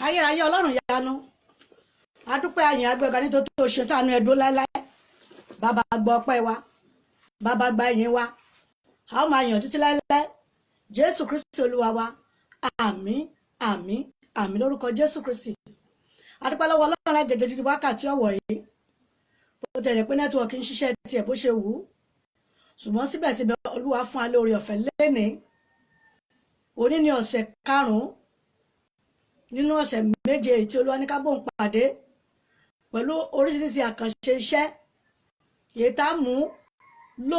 ayérayé ọlọ́run yanu adúpẹ́ àyìn agbẹ́ga nítorí tó ṣe tánú ẹ̀dùn láéláé bàbá gbọ́ ọpẹ́ wa bàbá gba ìyìn wa a ó máa yàn títí láéláé jésù kristi olúwa wa àmín àmín àmín lórúkọ jésù kristi. Adúpẹ́ lọ́wọ́ ọlọ́run láti jẹjẹ dídí wákàtí ọ̀wọ̀ yìí bó tẹ̀lé pé nẹ́tíwọ̀kì ń ṣiṣẹ́ tiẹ̀ bó ṣe wù ú ṣùgbọ́n síbẹ̀síbẹ̀ olúwa fún alẹ́ oore ọ̀fẹ́ lénìí. Òní ni ọ̀sẹ̀ karùn-ún nínú ọ̀sẹ̀ méje tí olúwa ní ká bóun pàdé pẹ̀lú oríṣiríṣi àkànṣe iṣẹ́ èyí tá a mú lò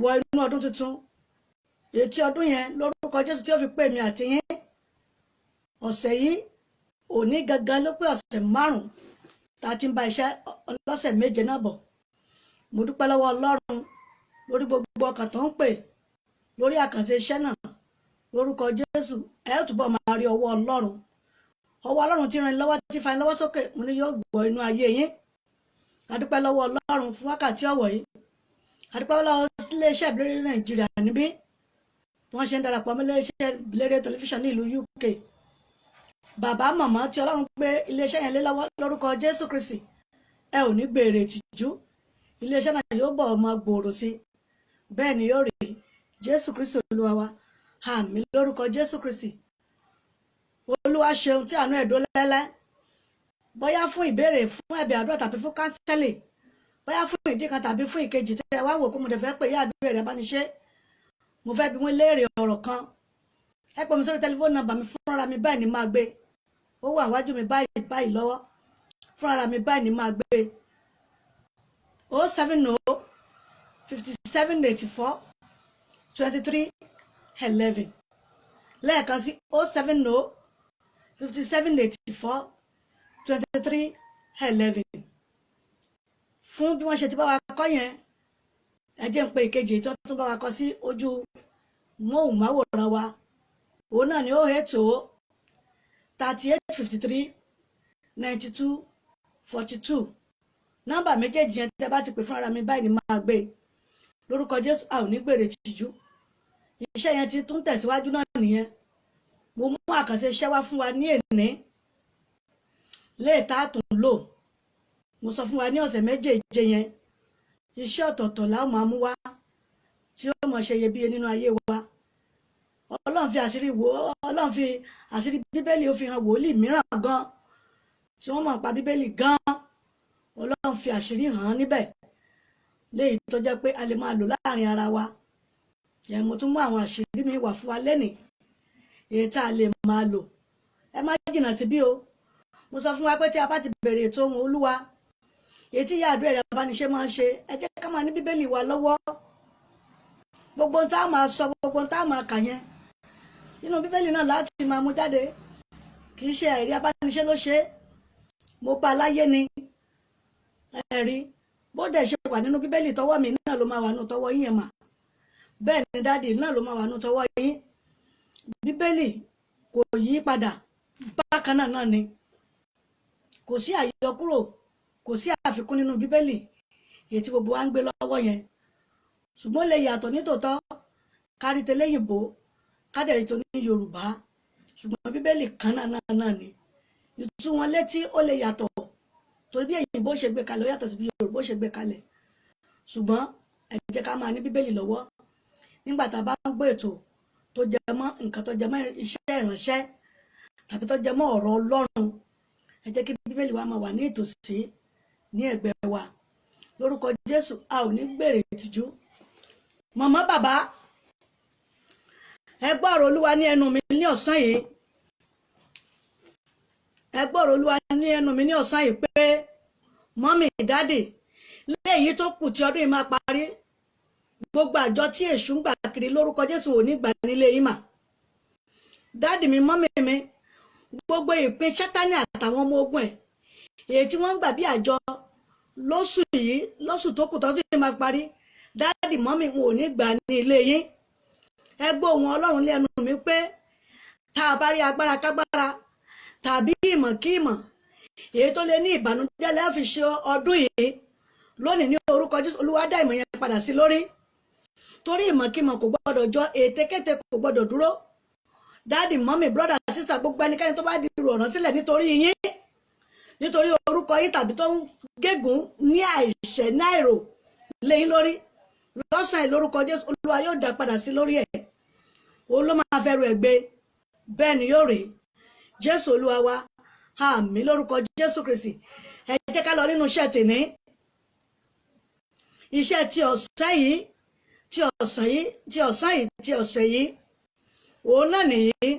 wọ inú ọdún tuntun èyí tí ọdún yẹn lórúkọ jésù tí ó fi pè mí àti yín. Ọ̀sẹ̀ yìí òní gangan ló pé ọ̀sẹ̀ márùn-ún tá a ti ń bá iṣẹ́ ọlọ́sẹ̀ méje náà bọ̀. Mo dúpẹ́ lọ́wọ́ ọlọ́run lórí gbogbo ọkàn tó ń pè lórí àkànṣe iṣẹ́ náà lórúkọ jésù ẹ ó túbọ̀ máa rí ọwọ́ ọlọ́run tí ràn lọ́wọ́ tí fa lọ́wọ́ sókè mo ní yóò gbọ́ inú ayé yín. Adúpẹ́ lọ́wọ́ ọlọ́run fún wákàtí ọ̀wọ̀ yìí. Adúpẹ́ lọ́wọ́ iléeṣẹ́ ìbílẹ̀ nàìjíríà níbí bí wọ́n ṣe ń darapọ̀ mọ́ iléeṣẹ́ ìbílẹ̀ tẹlifíṣàn ní ìlú UK. Bàbá màmá tí ọlọ́run gbé iléeṣẹ́ yẹn lé lọ́wọ́ lórúkọ jésù kristi ẹ ò ní gbèrè ìtìjú iléeṣẹ́ náà yóò bọ̀ ọmọ gbòòrò sí bẹ́ẹ̀ ni yóò rí jésù kristi olúwa wa àmín lórúkọ jésù kristi. Olúwa ṣeun tí àánú ẹ̀dọ́ lẹ́lẹ́ bóyá fún ìbéèrè fún ẹ̀bẹ̀ àdúrà tàbí fún kánsẹ́lì bóyá fún ìdí kan tàbí fún ìkejì tí ẹ wá wò pé mo dẹ̀ fẹ́ pè yá àdúrà Eriabanise mo fẹ́ bi wọ́n léèrè ọ̀rọ̀ kan ẹ pè mí sórí tẹlifóònù nàmbà mi fúnra mi báyìí ni máa gbé ó wà wájú mi báyìí lọ́wọ́ fúnra mi báyìí ni máa gbé 070 5784 2311 lẹ́ẹ̀kan sí 070 5784 2311. Fún bí wọ́n ṣe ti bá wa kọ́ yẹn ẹ jẹ́ ń pe ìkejì tí wọ́n tún bá wa kọ sí ojú móhùnmáwòrán wa òun náà ni 080 3853 92 42. Nọ́mbà méjèèjì yẹn tẹ́ bá ti pè fún ara mi báyìí ni máa gbé lórúkọ jésù a ò ní gbèrè tìjú. Iṣẹ́ yẹn ti tún tẹ̀síwájú náà nìyẹn. Mo mú àkànṣe iṣẹ́ wá fún wa ní èní léètà tún lò mo sọ fún wa ní ọ̀sẹ̀ méjèèje yẹn iṣẹ́ ọ̀tọ̀ọ̀tọ̀ la ó máa mú wá tí ó mọ̀ ṣe iyebíye nínú ayé wa. Ọlọ́run fi àṣírí bíbélì ó fi hàn wòlíì mìíràn gan tí wọ́n mọ̀ pa bíbélì gan Ọlọ́run fi àṣírí hàn níbẹ̀ léyìí tó jẹ́ pé a lè máa lò láàrin ara wa. Mo tún mú àwọn àṣírí mi wà fún wa lẹ́nìí èyí tá a lè máa lò. Ẹ má jìnnà síbí o. Mo sọ fún wa pé tí a bá ti bẹ̀rẹ̀ ètò ohun olúwa èyí tí ìyá àdúrà Eriabanise máa ń ṣe ẹ jẹ́ ká máa ní bíbélì wa lọ́wọ́. Gbogbo ohun tá a máa sọ gbogbo ohun tá a máa kà yẹn nínú bíbélì náà láti máa mú jáde kì í ṣe Eriabanise ló ṣe mo bá láyé ni ẹ̀rí bó dẹ̀ ṣe wà nínú bíbélì tọwọ́ mi náà ló máa wà nínú tọwọ́ yín yẹn mà bẹ́ẹ̀ ni dáàdì náà ló máa wà nínú tọwọ́ yín. Bíbélì kò yí padà bákan náà ni kò sí àyọkúrò kò sí àfikún nínú bíbélì èyí tí gbogbo wa ń gbé lọ́wọ́ yẹn ṣùgbọ́n lè yàtọ̀ nítòótọ́ kárí tẹlẹ́yìnbó kádẹ̀rí tó ní yorùbá ṣùgbọ́n bíbélì kan náà ni ìtú wọn létí ó lè yàtọ̀ torí bí èyìnbó ṣe gbé kalẹ̀ ó yàtọ̀ sí bí yorùbá ṣe gbé kalẹ̀ ṣùgbọ́n ẹ jẹ́ ká máa ní bíbélì lọ́wọ́ nígbà tá a bá ń gbé ètò tó jẹ mọ́ nǹkan tó jẹ mọ́ iṣẹ́ ìránṣẹ́ tàbí tó jẹ mọ́ ọ̀rọ̀ ọlọ́run ẹ jẹ́ kí bíbélì wa máa wà ní ìtòsí ní ẹ̀gbẹ́ wa lórúkọ jésù a ò ní gbèrè ìtìjú. Màmá bàbá ẹ gbọ́ ọ̀rọ̀ olúwa ní ẹnu mi ní ọ̀sán yìí ẹ gbọ́ ọ̀rọ̀ olúwa ní ẹnu mi ní ọ̀sán yìí pé mọ́mì dáàdì léyìí tó kù tí ọdún yìí máa parí gbogbo àjọ tí èṣù ń gbà kiri lórúkọ jésù ò ní gbà nílé yín mà. Dáàdì mi mọ́mì mi gbogbo ìpín sátánì àtàwọn ọmọ ogun ẹ̀ èyí tí wọ́n ń gbà bí àjọ lóṣù tó kù tọ́dún yìí máa parí dáàdì mọ́mì wọn ò ní gbà ní ilé yín. Ẹ gbọ́ ohùn ọlọ́run lẹ́nu mi pé tá a bá rí agbára kágbára tàbí ìmọ̀ kí ìmọ̀ èyí tó lè ní ìbànújẹ́ lẹ́ẹ̀ fi ṣe ọdún yìí lónìí ní orúkọ jésù olúwa dá ìmọ̀ yẹn padà sí lórí torí ìmọ̀kímọ̀ kò gbọ́dọ̀ jọ ètekéte kò gbọ́dọ̀ dúró dáàdì mọ́mì brọ́dà sísà gbogbo ẹnikẹ́ni tó bá di ọ̀ràn sílẹ̀ nítorí yín, nítorí orúkọ yín, tàbí tó ń gégùn ní àìṣẹ̀ ní àìrò léyìn lórí, lọ́sàn-án lórúkọ Jésù Olúwa yóò dá padà sí lórí ẹ̀. Òun ló máa fẹ́ ru ẹ̀ gbé, bẹ́ẹ̀ ni yóò rè é. Jésù Olúwa wa, àmín lórúkọ Jésù Kristi. Ẹ jẹ́ ká lọ nínú iṣẹ́ tèmi. Iṣẹ́ ti ọ̀sẹ̀ yìí, ti ọ̀sẹ̀ yìí, òun náà nìyí.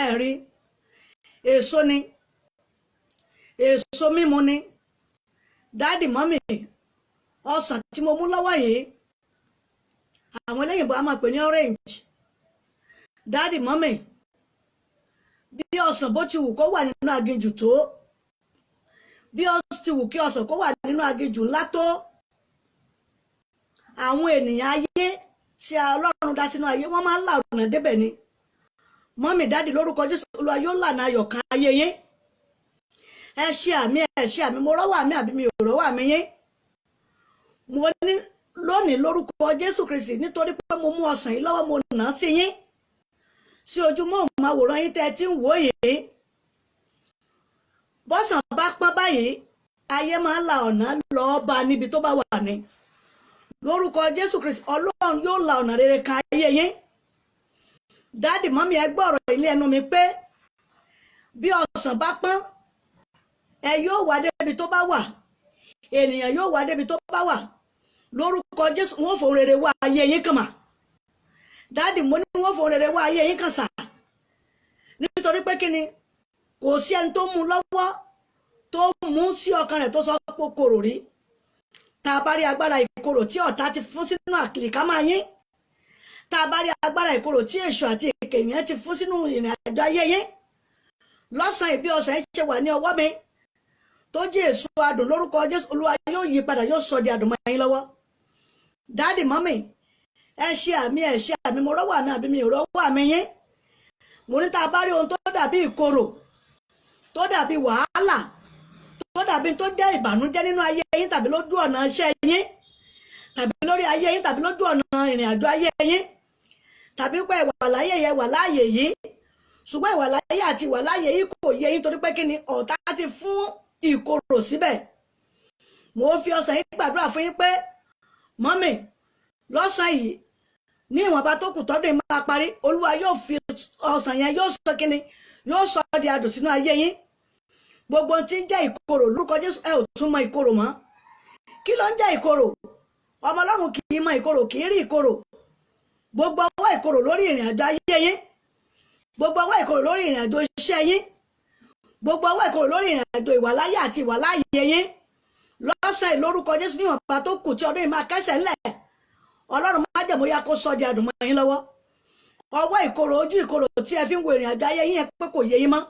Ẹ rí, èso ni, èso mímu ni. Dáàdì mọ́mì, ọsàn tí mo mú lọ́wọ́ yìí, àwọn eléyìnbó a máa pè ní orange. Dáàdì mọ́mì, bí ọsàn bó ti wù kó wà nínú aginjù tó, bí ó ti wù kí ọsàn kó wà nínú aginjù ńlá tó, àwọn ènìyàn ayé tí Ọlọ́run dá sínú ayé wọ́n máa ń là ọ̀nà débẹ̀ ni. Mọ́mì dáàdì lórúkọ Jésù Olúwa yóò lànà ayọ̀ kan ayé yín. Ẹ ṣe àmì, mo rọ́wọ́ àmì àbí mi ò rọ́wọ́ àmì yín. Mo ní lónìí lórúkọ Jésù Kristi, nítorí pé mo mú ọsàn yìí lọ́wọ́, mo nà á sí yín, sí ojúmọ́ òmàwòrán yín tẹ́ ẹ ti ń wò yìí. Bọ́sàn bá pọ́n báyìí, ayé máa ń la ọ̀nà lọ bá níbi tó bá wà ní. Lórúkọ Jésù Kristi Ọlọ́run yóò la ọ̀nà rere kan ayé yín. Dáàdì mọ́mì ẹ gbọ́ ọ̀rọ̀ ilé ẹnu mi pé bí ọsàn bá pọ́n, ẹ yóò wá débi tó bá wà, ènìyàn yóò wá débi tó bá wà. Lórúkọ Jésù wọ́n fò rere wá ayé yín kàn mà. Dáàdì mo ní wọ́n fò rere wá ayé yín kàn sà. Nítorí pé kí ni, kò sí ẹni tó mú lọ́wọ́ tó mú sí ọkàn rẹ̀ tó sọ pé korò rí. Tá a bá rí agbára ìkorò tí ọ̀tá ti fún sínú àkìlìkámà yín, tá a bá rí agbára ìkorò tí èṣù àti èkèyàn ti fún sínú ìrìn àjò ayé yín, lọ́sàn-án ìbí ọ̀sán ṣe wà ní ọwọ́ mi tó jẹ́ èso adùn, lórúkọ Jésù Olúwa yóò yí padà, yóò sọ di adùn mọ́ yín lọ́wọ́. Dáàdì mọ́mì, ẹ ṣe àmì, mo rọ́wọ́ àmì àbí mi ò rọ́wọ́ àmì yín. Mo ní tá a bá rí ohun tó dàbí ìkorò, tó dàbí wàhálà, tó dàbí tó jẹ́ ìbànújẹ́ nínú ayé yín, tàbí lójú ọ̀nà iṣẹ́ yín, tàbí lórí ayé yín, tàbí lójú ọ̀nà ìrìn àjò ayé yín, tàbí pé ìwà láyé yẹn wà láàyè yìí, ṣùgbọ́n ìwà láyé àti ìwà láàyè yìí kò yé yín torí pé kí ni, ọ̀tá ti fún ìkorò síbẹ̀. Mo fi ọsàn yìí gbàdúrà fún yín pé mọ́mì, lọ́sàn yìí ní ìwọ̀nba tó kù tọ́dún yìí máa parí, Olúwa yóò fi ọsàn yẹn, yóò sọ kí ni, yóò sọ di adùn sínú ayé yín. Gbogbo tí ń jẹ́ ìkorò lórúkọ Jésù ẹ ò tún mọ ìkorò mọ́. Kí ló ń jẹ́ ìkorò? Ọmọ Ọlọ́run kì í mọ ìkorò, kì í rí ìkorò. Gbogbo ọwọ́ ìkorò lórí ìrìn àjò ayé yín, gbogbo ọwọ́ ìkorò lórí ìrìn àjò iṣẹ́ yín, gbogbo ọwọ́ ìkorò lórí ìrìn àjò ìwàláyé àti ìwàláyé yín, lọ́sàn-án lórúkọ Jésù ní ìwọ̀nba tó kù tí ọdún yìí máa kẹ́sẹ̀ ńlẹ̀, Ọlọ́run májẹ̀mú yá kó sọ di adùn mọ́ yín lọ́wọ́. Ọwọ́ ìkorò, ojú ìkorò tí ẹ fi ń wo ìrìn àjò ayé yín pé kò yé yín mọ́,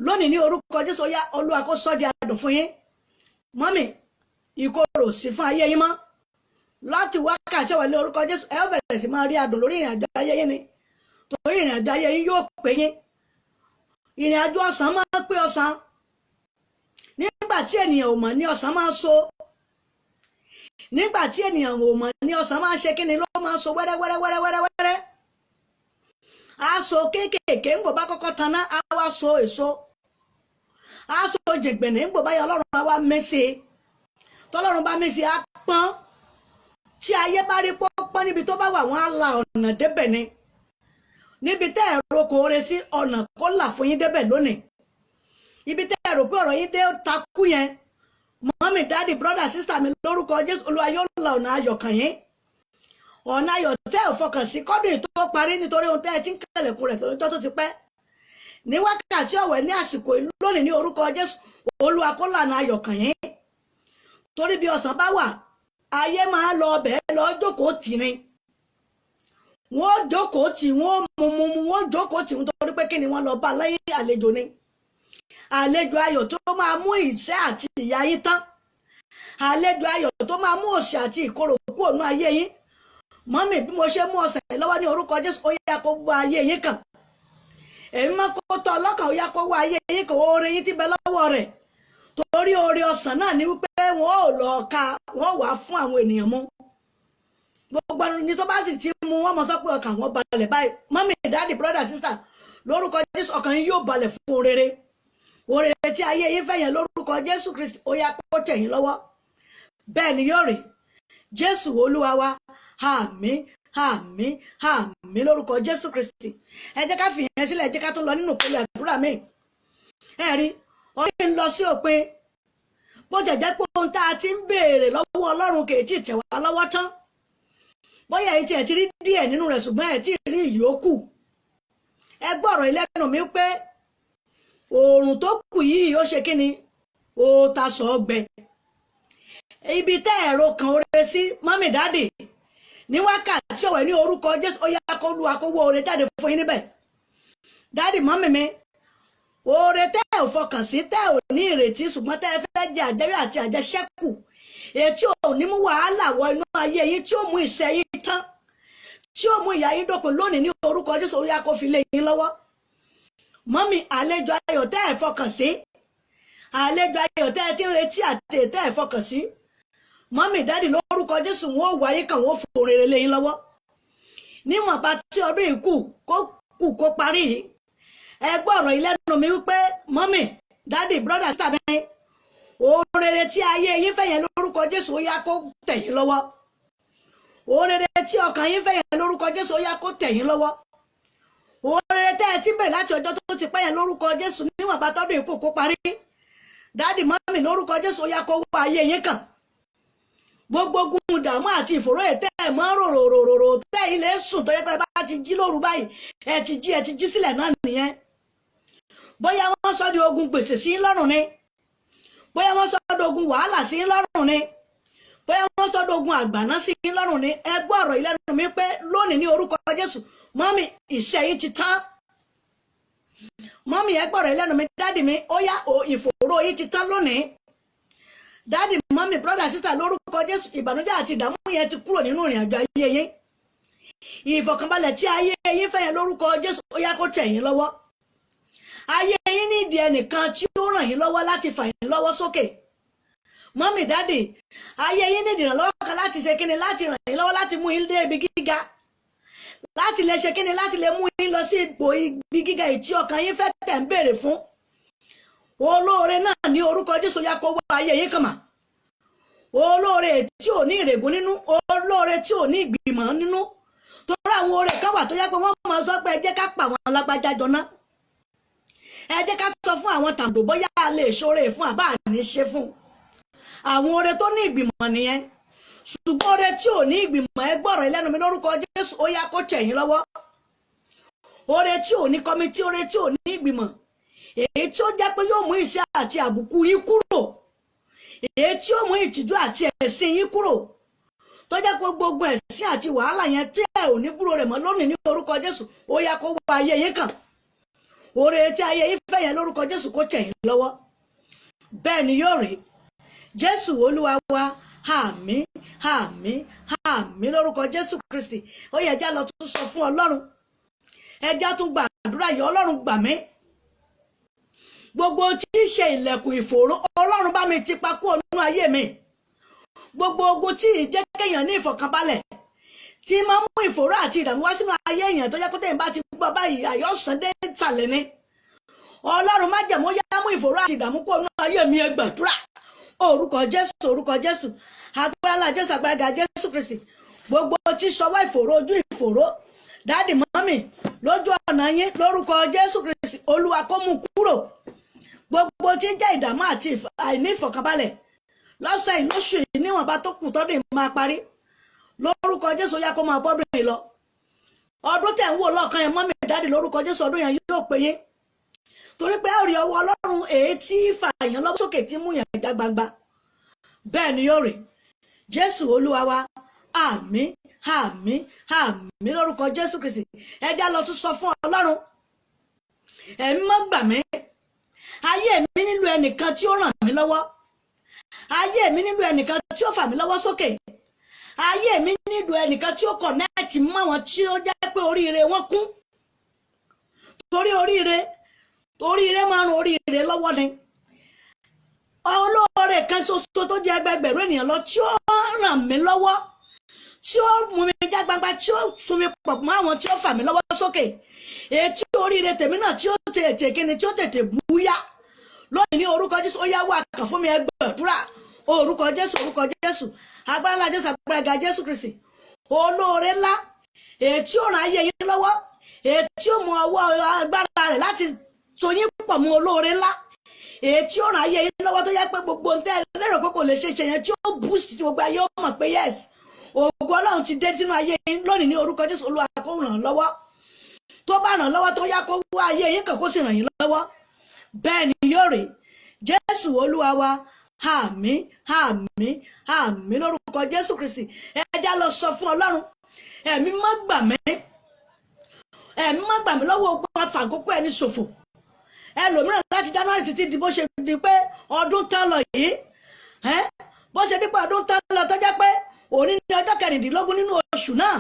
lónìí ní orúkọ Jésù ó yá, Olúwa kó sọ di adùn fún yín. Mọ́mì, ìkorò sí fún ayé yín mọ́. Láti wákàtí ọ̀wọ̀ ní orúkọ Jésù ẹ ó bẹ̀rẹ̀ sí máa rí adùn lórí ìrìn àjò ayé yín ni, torí ìrìn àjò ayé yín yóò pé yín. Ìrìn àjò ọ̀sán máa ń pé ọ̀sán. Nígbà tí ènìyàn ò mọ̀ ní ọ̀sán máa ń so. Nígbà tí ènìyàn ò mọ̀ ní ọ̀sán máa ń ṣe kíni, ló máa ń so wẹ́rẹ́wẹ́rẹ́wẹ́rẹ́wẹ́rẹ́. A so kéékèèké ń bò bá kọ́kọ́ taná, a wá so èso. A so jẹ̀gbẹ̀nẹ̀ ń bò bá yẹ Ọlọ́run á wá mẹ́sì. Tọ́lọ́run bá mẹ́sì á pọ́n. Tí ayé bá rí pọ́pọ́n níbi tó bá wà, wọ́n á la ọ̀nà débẹ̀ ni. Níbi tẹ́ ẹ̀rọ kò re sí, ọ̀nà kó là fún yín débẹ̀ lónìí. Ibi tẹ́ ẹ̀rọ pé ọ̀rọ̀ yín dé takú yẹn, mọ́mì dáàdì brọ́dà sísà mi lórúkọ Jésù Olúwa yóò la ọ̀nà ayọ̀ kàn yín. Ọ̀nà ayọ̀ tẹ́ ò fọkàn sí kọ́dún yìí tó parí, nítorí ohun tẹ́ ẹ ti ń kẹlẹ̀kùn rẹ̀ lọ́jọ́ tó ti pẹ́. Ní wákàtí ọ̀wẹ̀ ní àsìkò lónìí ní orúkọ Jésù Olúwa kó la ọ̀nà ayọ̀ kàn yín. Torí bí ọ̀sán bá wà, ayé máa lọ ọbẹ̀ lọ jókòó tì ní. Wọ́n jókòó tì, wọ́n mú wọ́n jókòó tì, nítorí pé kí ni wọ́n lọ bá lẹ́yìn àlejò ni. Àlejò ayọ̀ tó máa mú ìṣẹ́ àti ìyà yín tán. Àlejò ayọ̀ tó máa mú òṣì àti ìkorò kúrò nínú ayé yín. Mọ́mì, bí mo ṣe mú ọsàn yìí lọ́wọ́ ní orúkọ Jésù ó yá kó wá ayé yín kàn. Èmi máa kó tọ́ ọlọ́kàn ó yá kó wá ayé yín kàn, oore yín ti bẹ lọ́wọ́ rẹ̀. Torí oore ọsàn náà ni wípé wọ́n ò lọ ka, wọ́n wà fún àwọn ènìyàn mú. gbogbo ẹni tó bá sì ti mú wọn mọ̀ sọ pé ọkàn wọn balẹ̀ báyìí mọ́mí dáàdì brother sister lórúkọ Jésù ọkàn yín yóò balẹ̀ fún orere orere tí ayé yín fẹ́ yẹn lórúkọ Jésù Kristi ó yá kó tẹ̀ yín lọ́wọ́ bẹ́ẹ̀ ni yóò rí Jésù Olúwa wa àmín àmín àmín lórúkọ Jésù Kristi ẹ jẹ́ ká fìyẹn sílẹ̀ ẹ jẹ́ ká tún lọ nínú ìpele àdúrà mi ẹ rí ọdún ń lọ sí òpin bó jẹ̀jẹ́ pé ohun tá a ti ń béèrè lọ́wọ́ Ọlọ́run kì í tí ì tẹ̀ wá lọ́wọ́ tán bóyá èyí tí ẹ ti rí díẹ̀ nínú rẹ̀ ṣùgbọ́n ẹ ti rí ìyókù ẹ gbọ́rọ̀ ìlẹ́nu mi pé oòrùn tó kù yìí ó ṣe kí ni ó ta sọ ọgbẹ ibi tẹ́ ẹ̀rọ kan oore sí mọ́mì dáàdì ní wákàtí ọ̀wẹ́ ní orúkọ Jésù ó yá kó lu akówó oore jáde fún yín níbẹ̀ dáàdì mọ́mì mi oore tẹ́ ò fọkàn sí tẹ́ ò ní ìrètí ṣùgbọ́n tẹ́ ẹ fẹ́ jẹ àjẹrí àti àjẹṣẹ́kù ètí ò ní mú wàhálà wọ inú ayé yín tí ó mú ìṣẹ́ yín tán tí ó mú ìyà yín dópin lónìí ní orúkọ Jésù ó yá kó fi lé yín lọ́wọ́ mọ́mì àlejò ayọ̀ tẹ́ ẹ fọkàn sí àlejò ayọ̀ tẹ́ ẹ ti ń retí àti tẹ́ ẹ fọkàn sí mọ́mì dáàdì lórúkọ Jésù wọn ò wáyé kàn wọ́n fò rere lé yín lọ́wọ́ níwọ̀nba tí ọdún yìí kó parí yìí ẹ gbọ́ ọ̀rọ̀ ìlẹ́nu mi wípé mọ́mì dáàdì brother sister mi ohun rere tí ayé yín fẹ́ yẹn lórúkọ Jésù ó yá kó tẹ̀ yín lọ́wọ́ ohun rere tí ọkàn yín fẹ́ yẹn lórúkọ Jésù ó yá kó tẹ̀ yín lọ́wọ́ ohun rere tẹ́ ẹ ti bẹ̀rẹ̀ láti ọjọ́ tó ti pẹ́ yẹn lórúkọ Jésù níwọ̀nba tọ́dún yìí kó parí dáàdì mọ́mì lórúkọ Jésù ó yá kó wọ ayé yín kàn gbogbo ogun ìdààmú àti ìfòró ètè ẹ̀ mọ́ rorororo tẹ́ ilé sùn tó yẹ pé bá ti jí lóru báyìí ẹ ti jí sílẹ̀ náà nìyẹn bóyá wọ́n sọ di ogun gbèsè sí lọ́rùn ni bóyá wọ́n sọ di ogun wàhálà sí lọ́rùn ni bóyá wọ́n sọ di ogun àgbàná sí lọ́rùn ni ẹ gbọ́ ọ̀rọ̀ ìlẹ́nu mi pé lónìí ní orúkọ Jésù mọ́mì ìṣẹ́ yìí ti tán mọ́mì ẹ gbọ́ ọ̀rọ̀ ìlẹ́nu mi dáàdì mi ó yá ìfòró yìí ti tán lónìí dáàdì mọ́mì brother sister lórúkọ Jésù ìbànújẹ́ àti ìdààmú yẹn ti kúrò nínú ìrìn àjò ayé yín ìfọ̀kànbalẹ̀ tí ayé yín fẹ́ yẹn lórúkọ Jésù ó yá kó tẹ̀ yín lọ́wọ́ ayé yín nídìí ẹnìkan tí ó ràn yín lọ́wọ́ láti fà yín lọ́wọ́ sókè mọ́mì dáàdì ayé yín nídìí ìrànlọ́wọ́ kan láti ṣe kíni láti ràn yín lọ́wọ́ láti mú yín dé ibi gíga láti lè ṣe kíni láti lè mú yín lọ sí ipò ibi gíga tí ọkàn yín fẹ́ tẹ̀ ń béèrè fún olóore náà ní orúkọ Jésù yá kó wá ayé yín kàn mà olóore tí ò ní ìrègùn nínú olóore tí ò ní ìgbìmọ̀ nínú torí àwọn oore kan wà tó yẹ pé wọ́n máa sọ pé ẹ jẹ́ ká pa àwọn alágbájá jọ ná ẹ jẹ́ ká sọ fún àwọn tàǹdò bóyá a lè ṣoore fún àbá àní ṣe fún àwọn oore tó ní ìgbìmọ̀ nìyẹn ṣùgbọ́n oore tí ò ní ìgbìmọ̀ ẹ gbọ́rọ̀ ìlẹ́nu mi lórúkọ Jésù ó yá kó tẹ̀ yín lọ́wọ́ oore tí ò ní kọ́mítì oore tí ò ní ìgbìmọ̀ èyí tí ó jẹ́ pé yóò mú ìṣẹ́ àti àbùkù yín kúrò èyí tí ó mú ìtìjú àti ẹ̀sìn yín kúrò tó jẹ́ pé gbogbo ẹ̀sìn àti wàhálà yẹn tí ẹ ò ní gbúrò rẹ̀ mọ́ lónìí ní orúkọ Jésù ó yá kó wá ayé yín kàn oore tí ayé yín fẹ́ yẹn lórúkọ Jésù kó tẹ̀ yín lọ́wọ́ bẹ́ẹ̀ ni yóò rí Jésù Olúwa wa àmín àmín àmín lórúkọ Jésù Kristi ó yẹ ẹjá lọ tún sọ fún Ọlọ́run ẹjá tún gbàdúrà yìí Ọlọ́run gbà mí gbogbo tí í ṣe ilẹ̀kùn ìfòòró Ọlọ́run bá mi ti pa kúrò nínú ayé mi gbogbo ogun tí ìjẹ́ kéèyàn ní ìfọ̀kànbalẹ̀ tí máa mú ìfòòró àti ìdààmú wá sínú ayé èèyàn tó jẹ́ pé tẹ̀yìn bá ti gbọ́ báyìí àyọ̀sán dé ìsàlẹ̀ ni Ọlọ́run má jẹ̀mú yá mú ìfòòró àti ìdààmú kúrò nínú ayé mi ẹ gbàdúrà orúkọ Jésù agbára Jésù agbára Jésù Kristi gbogbo tí sọwọ́ ìfòòró ojú ìfòòró dáàdì mọ́mì lójú ọ̀nà yín lórúkọ Jésù Kristi Olúwa kó mú kúrò gbogbo tí ń jẹ́ ìdààmú àti àìní ìfọ̀kànbalẹ̀ lọ́sẹ̀ ìlóṣù yìí níwọ̀nba tó kù tọ́dún yìí máa parí lórúkọ Jésù yá kó máa bọ́dún yìí lọ ọdún tẹ̀ ń wò lọ́ọ̀kan yẹn mọ́mì dáàdì lórúkọ Jésù ọdún yẹn yóò pé yín torí pé ó rí ọwọ́ Ọlọ́run èyí tí fààyàn lọ́wọ́ sókè tí mú yàn já gbangba bẹ́ẹ̀ ni yóò rí Jésù Olúwa wa àmín àmín àmín lórúkọ Jésù Kristi ẹjá lọ tún sọ fún Ọlọ́run ẹ̀mí mọ́ gbà mí ayé mi nílò ẹnìkan tí ó ràn mí lọ́wọ́ ayé mi nílò ẹnìkan tí ó fà mí lọ́wọ́ sókè ayé mi nílò ẹnìkan tí ó kọ̀nẹ́ẹ̀tì mọ́ àwọn tí ó jẹ́ pé oríire wọn kún torí oríire máa ń ran oríire lọ́wọ́ ni olóore kan ṣoṣo tó jẹ́ ẹgbẹgbẹ̀rún ènìyàn lọ tí ó ràn mí lọ́wọ́ tí tí ó mú mi já gbangba tí ó sún mi pọ̀ mọ́ àwọn tí ó fà mí lọ́wọ́ sókè èyí tí oríire tèmi náà tí ó tètè kíni tí ó tètè búyá lónìí ní orúkọ Jésù ó yá wá kàn fún mi ẹ gbàdúrà orúkọ Jésù agbára ńlá Jésù agbára ga Jésù Kristi olóore ńlá èyí tí ó ràn ayé yín lọ́wọ́ èyí tí ó mú ọwọ́ agbára rẹ̀ láti so yín pọ̀ mọ́ olóore ńlá èyí tí ó ràn ayé yín lọ́wọ́ tó yẹ pé gbogbo ń tẹ́ lérò pé kò lè ṣe yẹn tí ó boost tí gbogbo ayé ó mọ̀ pé yes ògo Ọlọ́run ti dé sínú ayé yín lónìí ní orúkọ Jésù Olúwa kó ràn lọ́wọ́ tó bá ràn lọ́wọ́ tó yá kó wá ayé yín kàn kó sì ràn yín lọ́wọ́ bẹ́ẹ̀ ni yóò rí Jésù Olúwa wa àmín àmín àmín lórúkọ Jésù Kristi ẹ já lọ sọ fún Ọlọ́run ẹ̀mí má gbà mí lọ́wọ́ ogun afàkókò ẹni ṣòfò ẹlòmíràn láti January títí di bó ṣe di pé ọdún tán lọ yìí bó ṣe di pé ọdún tán lọ tó jẹ́ pé òní ní ọjọ́ 16 nínú oṣù náà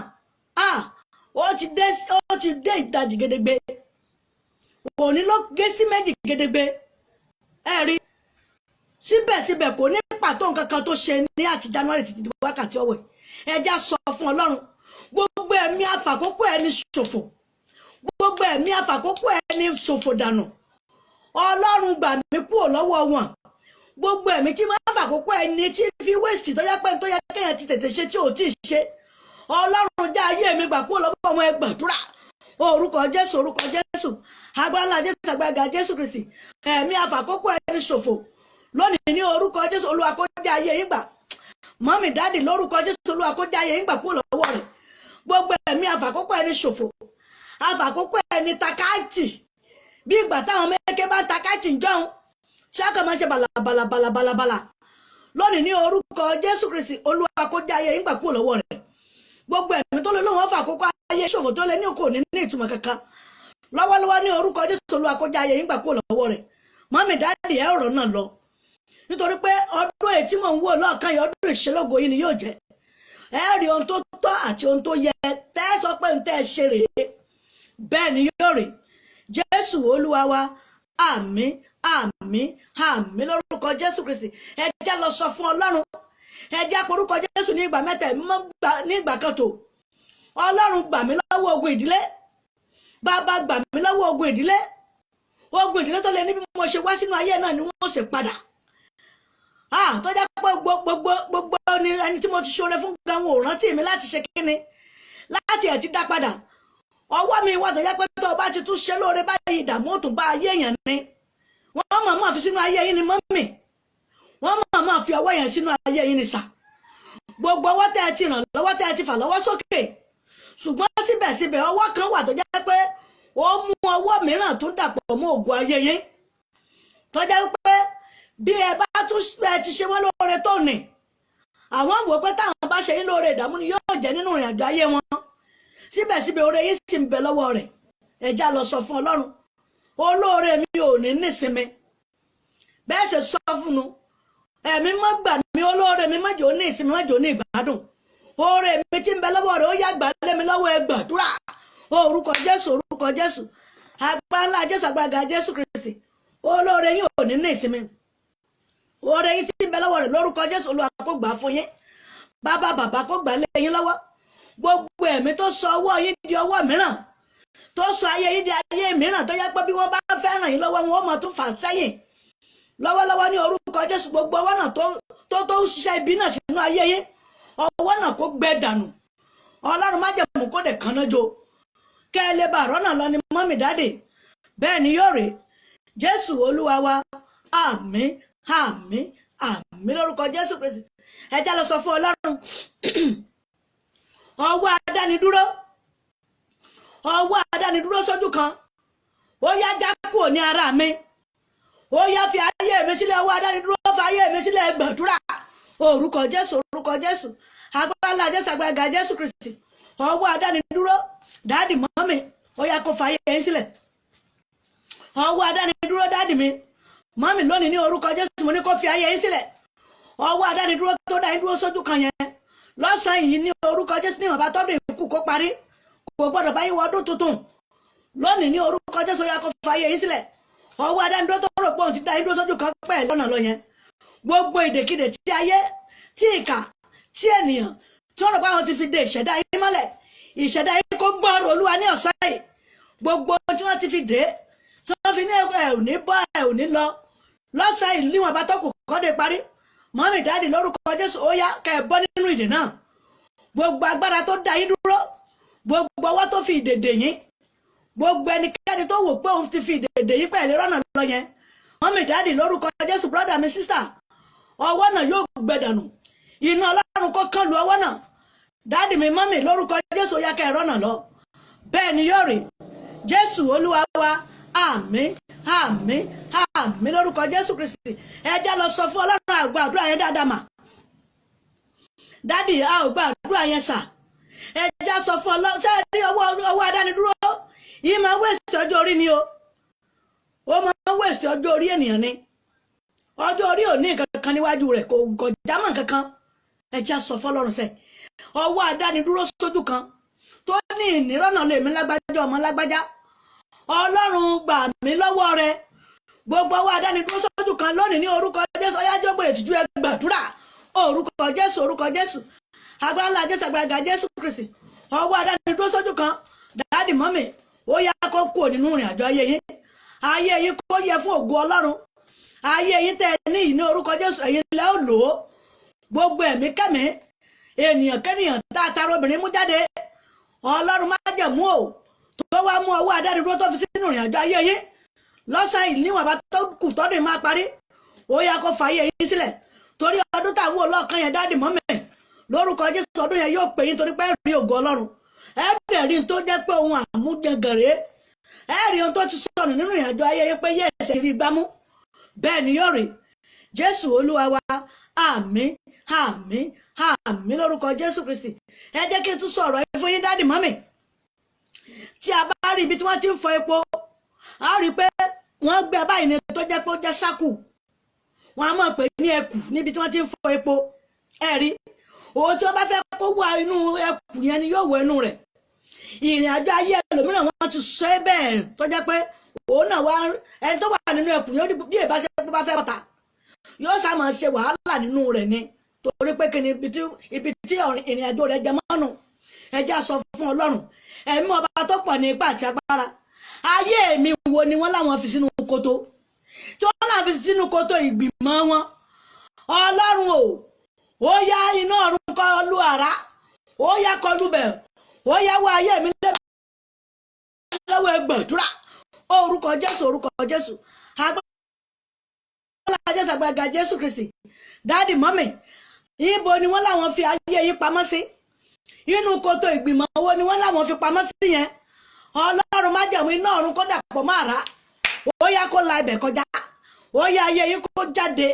ó ti dé ìdajì gedegbe òní ló gé sí méjì gedegbe ẹ rí síbẹ̀síbẹ̀ kò ní pàtó nǹkan kan tó ṣe ní àti January títí di wákàtí ọ̀wẹ̀ ẹ já sọ fún Ọlọ́run gbogbo ẹ̀mí afàkókò ẹni ṣòfò gbogbo ẹ̀mí afàkókò ẹni ṣòfò dànù Ọlọ́run gbà mí kúrò lọ́wọ́ wọn gbogbo ẹ̀mí tí máa fàkókò ẹni tí fi wéèsì tó yẹ pé tó yẹ kéèyàn ti tètè ṣe tí ò tí ì ṣe Ọlọ́run já ayé mi gbà kúrò lọ́wọ́ wọn ẹ gbàdúrà orúkọ Jésù agbára ńlá Jésù agbára Jésù Kristi ẹ̀mí afàkókò ẹni ṣòfò lónìí ní orúkọ Jésù Olúwa kó já ayé yín gbà mọ́mì dáàdì lórúkọ Jésù Olúwa kó já ayé yín gbà kúrò lọ́wọ́ rẹ̀ gbogbo ẹ̀mí afàkókò ẹni ṣòfò afàkókò ẹni takáàtì bí ìgbà táwọn mẹ́kẹ́ bá ń takáàtì ń jọun ṣáàkà máa ṣe bàlàbàlàbàlàbàlà lónìí ní orúkọ Jésù Kristi Olúwa kó já ayé yín gbà kúrò lọ́wọ́ rẹ̀ gbogbo ẹ̀mí tó lé lóhùn afàkókò ayé ṣòfò tó lé ní kò ní ìtumọ̀ kankan lọ́wọ́lọ́wọ́ ní orúkọ Jésù Olúwa kó já ayé yín gbà kúrò lọ́wọ́ rẹ̀ mọ́mì dáàdì ẹ̀ ọ̀rọ̀ náà lọ nítorí pé ọdún èyí tí mò ń wò lọ́ọ̀kan yìí ọdún ìṣelógo yìí ni yóò jẹ́ ẹ rí ohun tó tọ́ àti ohun tó yẹ tẹ́ sọ pé ń tẹ́ ṣe rèé bẹ́ẹ̀ ni yóò rí Jésù Olúwa wa àmín àmín àmín lórúkọ Jésù Kristi ẹ jẹ́ lọ sọ fún Ọlọ́run ẹ jẹ́ porúkọ Jésù ní ìgbà mẹ́ta ní ìgbà kan tó Ọlọ́run gbà mí lọ́wọ́ ogun ìdílé bàbá gbà mí lọ́wọ́ ogun ìdílé tó lé ní bí mo ṣe wá sínú ayé náà ni wọ́n ṣe padà tó jẹ́ pé gbogbo ni ẹni tí mo ti ṣoore fún gan wọn ò rántí mi láti ṣe kíni láti ẹ̀ ti dá padà ọwọ́ mi wà tó jẹ́ pé tó o bá ti tún ṣe lóore báyìí ìdààmú ò tún bá ayé èèyàn ni wọ́n máa fi sínú ayé yín ni mọ́mì wọ́n máa fi ọwọ́ yẹn sínú ayé yín ni sà gbogbo ọwọ́ tẹ́ ẹ ti ràn lọ́wọ́ tẹ́ ẹ ti fà lọ́wọ́ sókè ṣùgbọ́n síbẹ̀síbẹ̀ ọwọ́ kan wà tó jẹ́ pé ó mú ọwọ́ mìíràn tún dàpọ̀ mọ́ ògo ayé yín tó jẹ́ pé bí ẹ bá tún ti ṣe wọ́n lóore tó ní àwọn wò pé táwọn bá ṣe yín lóore ìdààmú ni yóò jẹ́ nínú ìrìn àjò ayé wọn síbẹ̀síbẹ̀ oore yín sì ń bẹ lọ́wọ́ rẹ̀ ẹ já lọ sọ fún Ọlọ́run olóore mi ò ní nísinmi bẹ́ẹ̀ ṣe sọ fún un ẹ̀mí má gbà mí olóore mi má jò ní ìsinmi má jò ní ìgbádùn oore mi tí ń bẹ lọ́wọ́ rẹ̀ ó yá gbà lé mi lọ́wọ́ ẹ gbàdúrà orúkọ Jésù agbára Jésù agbára Jésù Kristi olóore yín ò ní ìsinmi oore yín tí ń bẹ lọ́wọ́ rẹ̀ lórúkọ Jésù Olúwa kó gbà fún yín bàbá kó gbà lé yín lọ́wọ́ gbogbo ẹ̀mí tó sọ ọwọ́ yín di ọwọ́ mìíràn tó sọ ayé yín di ayé mìíràn tó yẹ pé bí wọ́n bá fẹ́ ràn yín lọ́wọ́ wọn ó máa tún fà sẹ́yìn lọ́wọ́lọ́wọ́ ní orúkọ Jésù gbogbo ọwọ́ náà tó ń ṣiṣẹ́ ibi náà sínú ayé yín ọwọ́ náà kó gbẹ dànù Ọlọ́run má jẹ̀mú kó dẹ̀ kaná jo kẹ́ ẹ lè bá àrọ́nà lọ ní mọ́mì dáàdì bẹ́ẹ̀ ni yóò rí Jésù Olúwa wa àmín àmín àmín lórúkọ Jésù Kristi ẹ já lọ sọ fún Ọlọ́run ọwọ́ adánidúró sójú kan ó yá já kúrò ní ara mi ó yá fi ayé mi sílẹ̀ ọwọ́ adánidúró fi ayé mi sílẹ̀ gbàdúrà orúkọ Jésù agbára ńlá Jésù agbára Jésù Kristi ọwọ́ adánidúró dáàdì mọ́mì ó yá kó fi ayé yín sílẹ̀ ọwọ́ adánidúró dáàdì mi mọ́mì lónìí ní orúkọ Jésù mo ní kó fi ayé yín sílẹ̀ ọwọ́ adánidúró tó dá yín dúró sójú kan yẹn lọ́sàn-án yìí ní orúkọ Jésù ní ìwọ̀nba tọ́dún ìkú kó parí kò gbọ́dọ̀ bá yín wọ ọdún tuntun lónìí ní orúkọ Jésù ó yá kó fi ayé yín sílẹ̀ ọwọ́ adánidúró tó rò pé òun ti dá yín dúró sójú kan pẹ̀ lọ́nà lọ yẹn gbogbo ìdèkidè tí ayé tí ìkà tí ènìyàn tí wọ́n rò pé àwọn ti fi de ìṣẹ̀dá yín mọ́lẹ̀, ìṣẹ̀dá yín kó gbọ́ ọ̀rọ̀ Olúwa ní ọ̀sán yìí. Gbogbo tí wọ́n ti fi dé tí wọ́n fi ní ẹ̀ ò ní bọ́ ẹ̀ ò ní lọ lọ́sàn yìí níwọ̀n bá tó kù kọ́dé parí. Mọ́mì dáàdì lórúkọ Jésù ó yá kẹ́ ẹ bọ́ nínú ìdè náà. Gbogbo agbára tó dá yín dúró, gbogbo ọwọ́ tó fi ìdèdè yín, gbogbo ẹnikẹ́ni tó wò pé òun ti fi ìdèdè yín pẹ̀lú rọ́nà lọ yẹn, mọ́mì dáàdì lórúkọ Jésù, brọ́dà mi sísà, ọwọ́ náà yóò gbẹdànù. Iná Ọlọ́run kó kán lu ọwọ́ náà. Dáàdì mi mọ́mì lórúkọ Jésù ó yá kẹ́ ẹ rọ́nà lọ. Bẹ́ẹ̀ ni yóò rí. Jésù Olúwa wa, àmín àmín àmín lórúkọ Jésù Kristi. Ẹ já lọ sọ fún Ọlọ́run àgbà àdúrà yẹn dáadáa mà. Dádì a ò gba àdúrà yẹn sà. Ẹ já sọ fún Ọlọ́run, ṣé ẹ rí ọwọ́ adánidúró yìí máa wéṣì ọjọ́ orí ni o. Ó máa wéṣì ọjọ́ orí ènìyàn ni. Ọjọ́ orí ò ní nǹkan kan níwájú rẹ̀, kò jámọ́ nǹkan kan. Ẹ já sọ fún Ọlọ́run sẹ́, ọwọ́ adánidúró sójú kan tó ní ìnírọ̀nà lèmi lágbájá ọmọ lágbájá. Ọlọ́run gbà mí lọ́wọ́ rẹ̀. Gbogbo ọwọ́ adánidúró sójú kan lónìí ní orúkọ Jésù, ọyájọ́ gbèrè tìjú ẹ gbàdúrà. Orúkọ Jésù, orúkọ Jésù, agbára ńlá Jésù, agbára Jésù Kristi. Ọwọ́ adánidúró sójú kan, dáàdì mọ́mì ó yá kó kúrò nínú ìrìn àjò ayé yín. Ayé yín kó yẹ fún ògo Ọlọ́run. Ayé yín tẹ́ ẹ ní ìní orúkọ Jésù, ẹ̀yin lẹ́ ò lò ó. Gbogbo ẹ̀mí kẹ́mí ènìyàn kẹ́nìyàn tá a tara obìnrin mú jáde, Ọlọ́run má jẹ̀mú o tó wá mú ọwọ́ adánidúró tó fi sínú ìrìn àjò ayé yín lọ́sàn yìí níwọ̀n bá tó kù tọ́dún máa parí. Ó yá kó fa ayé yín sílẹ̀, torí ọdún táwọn olóòkan yẹn dáàdì mọ́mì lórúkọ Jésù, ọdún yẹn yóò pè yín, torí pé ẹ rí ògo Ọlọ́run. Ẹ dẹ̀ rí tó jẹ́ pé ohun àmújẹgẹrẹ, ẹ rí ohun tó ti sọnù nínú ìrìn àjò ayé yín pé yẹ́ ẹsẹ̀ rí gbámú. Bẹ́ẹ̀ ni yóò rí. Jésù Olúwa wa, àmín àmín àmín lórúkọ Jésù Kristi. Ẹ jẹ́ kí n tún sọ̀rọ̀ ẹ fún yín dáàdì mọ́mì. Tí a bá rí ibi tí wọ́n ti ń fọ epo, a rí pé wọ́n gbé báyìí ní tó jẹ́ pé ó jẹ́ sákù. Wọ́n á mọ̀ pé ní ẹkù níbi tí wọ́n ti ń fọ epo. Ẹ rí òun tí wọ́n bá fẹ́ kó wọ inú ẹkù yẹn ni yóò wọ inú rẹ̀. Ìrìn àjò ayé ẹlòmíràn wọ́n ti sọ ẹ́ bẹ́ẹ̀ tó jẹ́ pé òun náà wá ẹni tó wà nínú ẹkù yẹn bí èbá ṣe pé bá fẹ́ bọ́ta yóò sá máa ṣe wàhálà nínú rẹ̀ ni, torí pé kí ni ibi tí ìrìn àjò rẹ̀ jẹ mọ́nù. Ẹ jẹ́ á sọ fún Ọlọ́run, ẹ̀mí ọba tó pọ̀ ní ipá àti agbára. Ayé mi wo ni wọ́n láwọn fi sínú kòtò, tí wọ́n láwọn fi sínú kòtò ìgbìmọ̀ wọn. Ọlọ́run ó yá iná ọ̀run kọlu àrá, ó yá kọlu bẹ̀, ó yá wọ ayé mi lọ́wọ́ ẹgbẹ̀dúrà. Orúkọ Jésù, orúkọ Jésù, agbára Jésù, agbára Jésù Kristi. Dáàdì mọ́mì, ibo ni wọ́n láwọn fi ayé yín pamọ́ sí? Inú kòtò ìgbìmọ̀ wo ni wọ́n láwọn fi pamọ́ sí yẹn? Ọlọ́run má jẹ̀mú iná ọ̀run kó dàpọ̀ mọ́ àrá, ó yá kó la ibẹ̀ kọjá, ó yá ayé yín kó jáde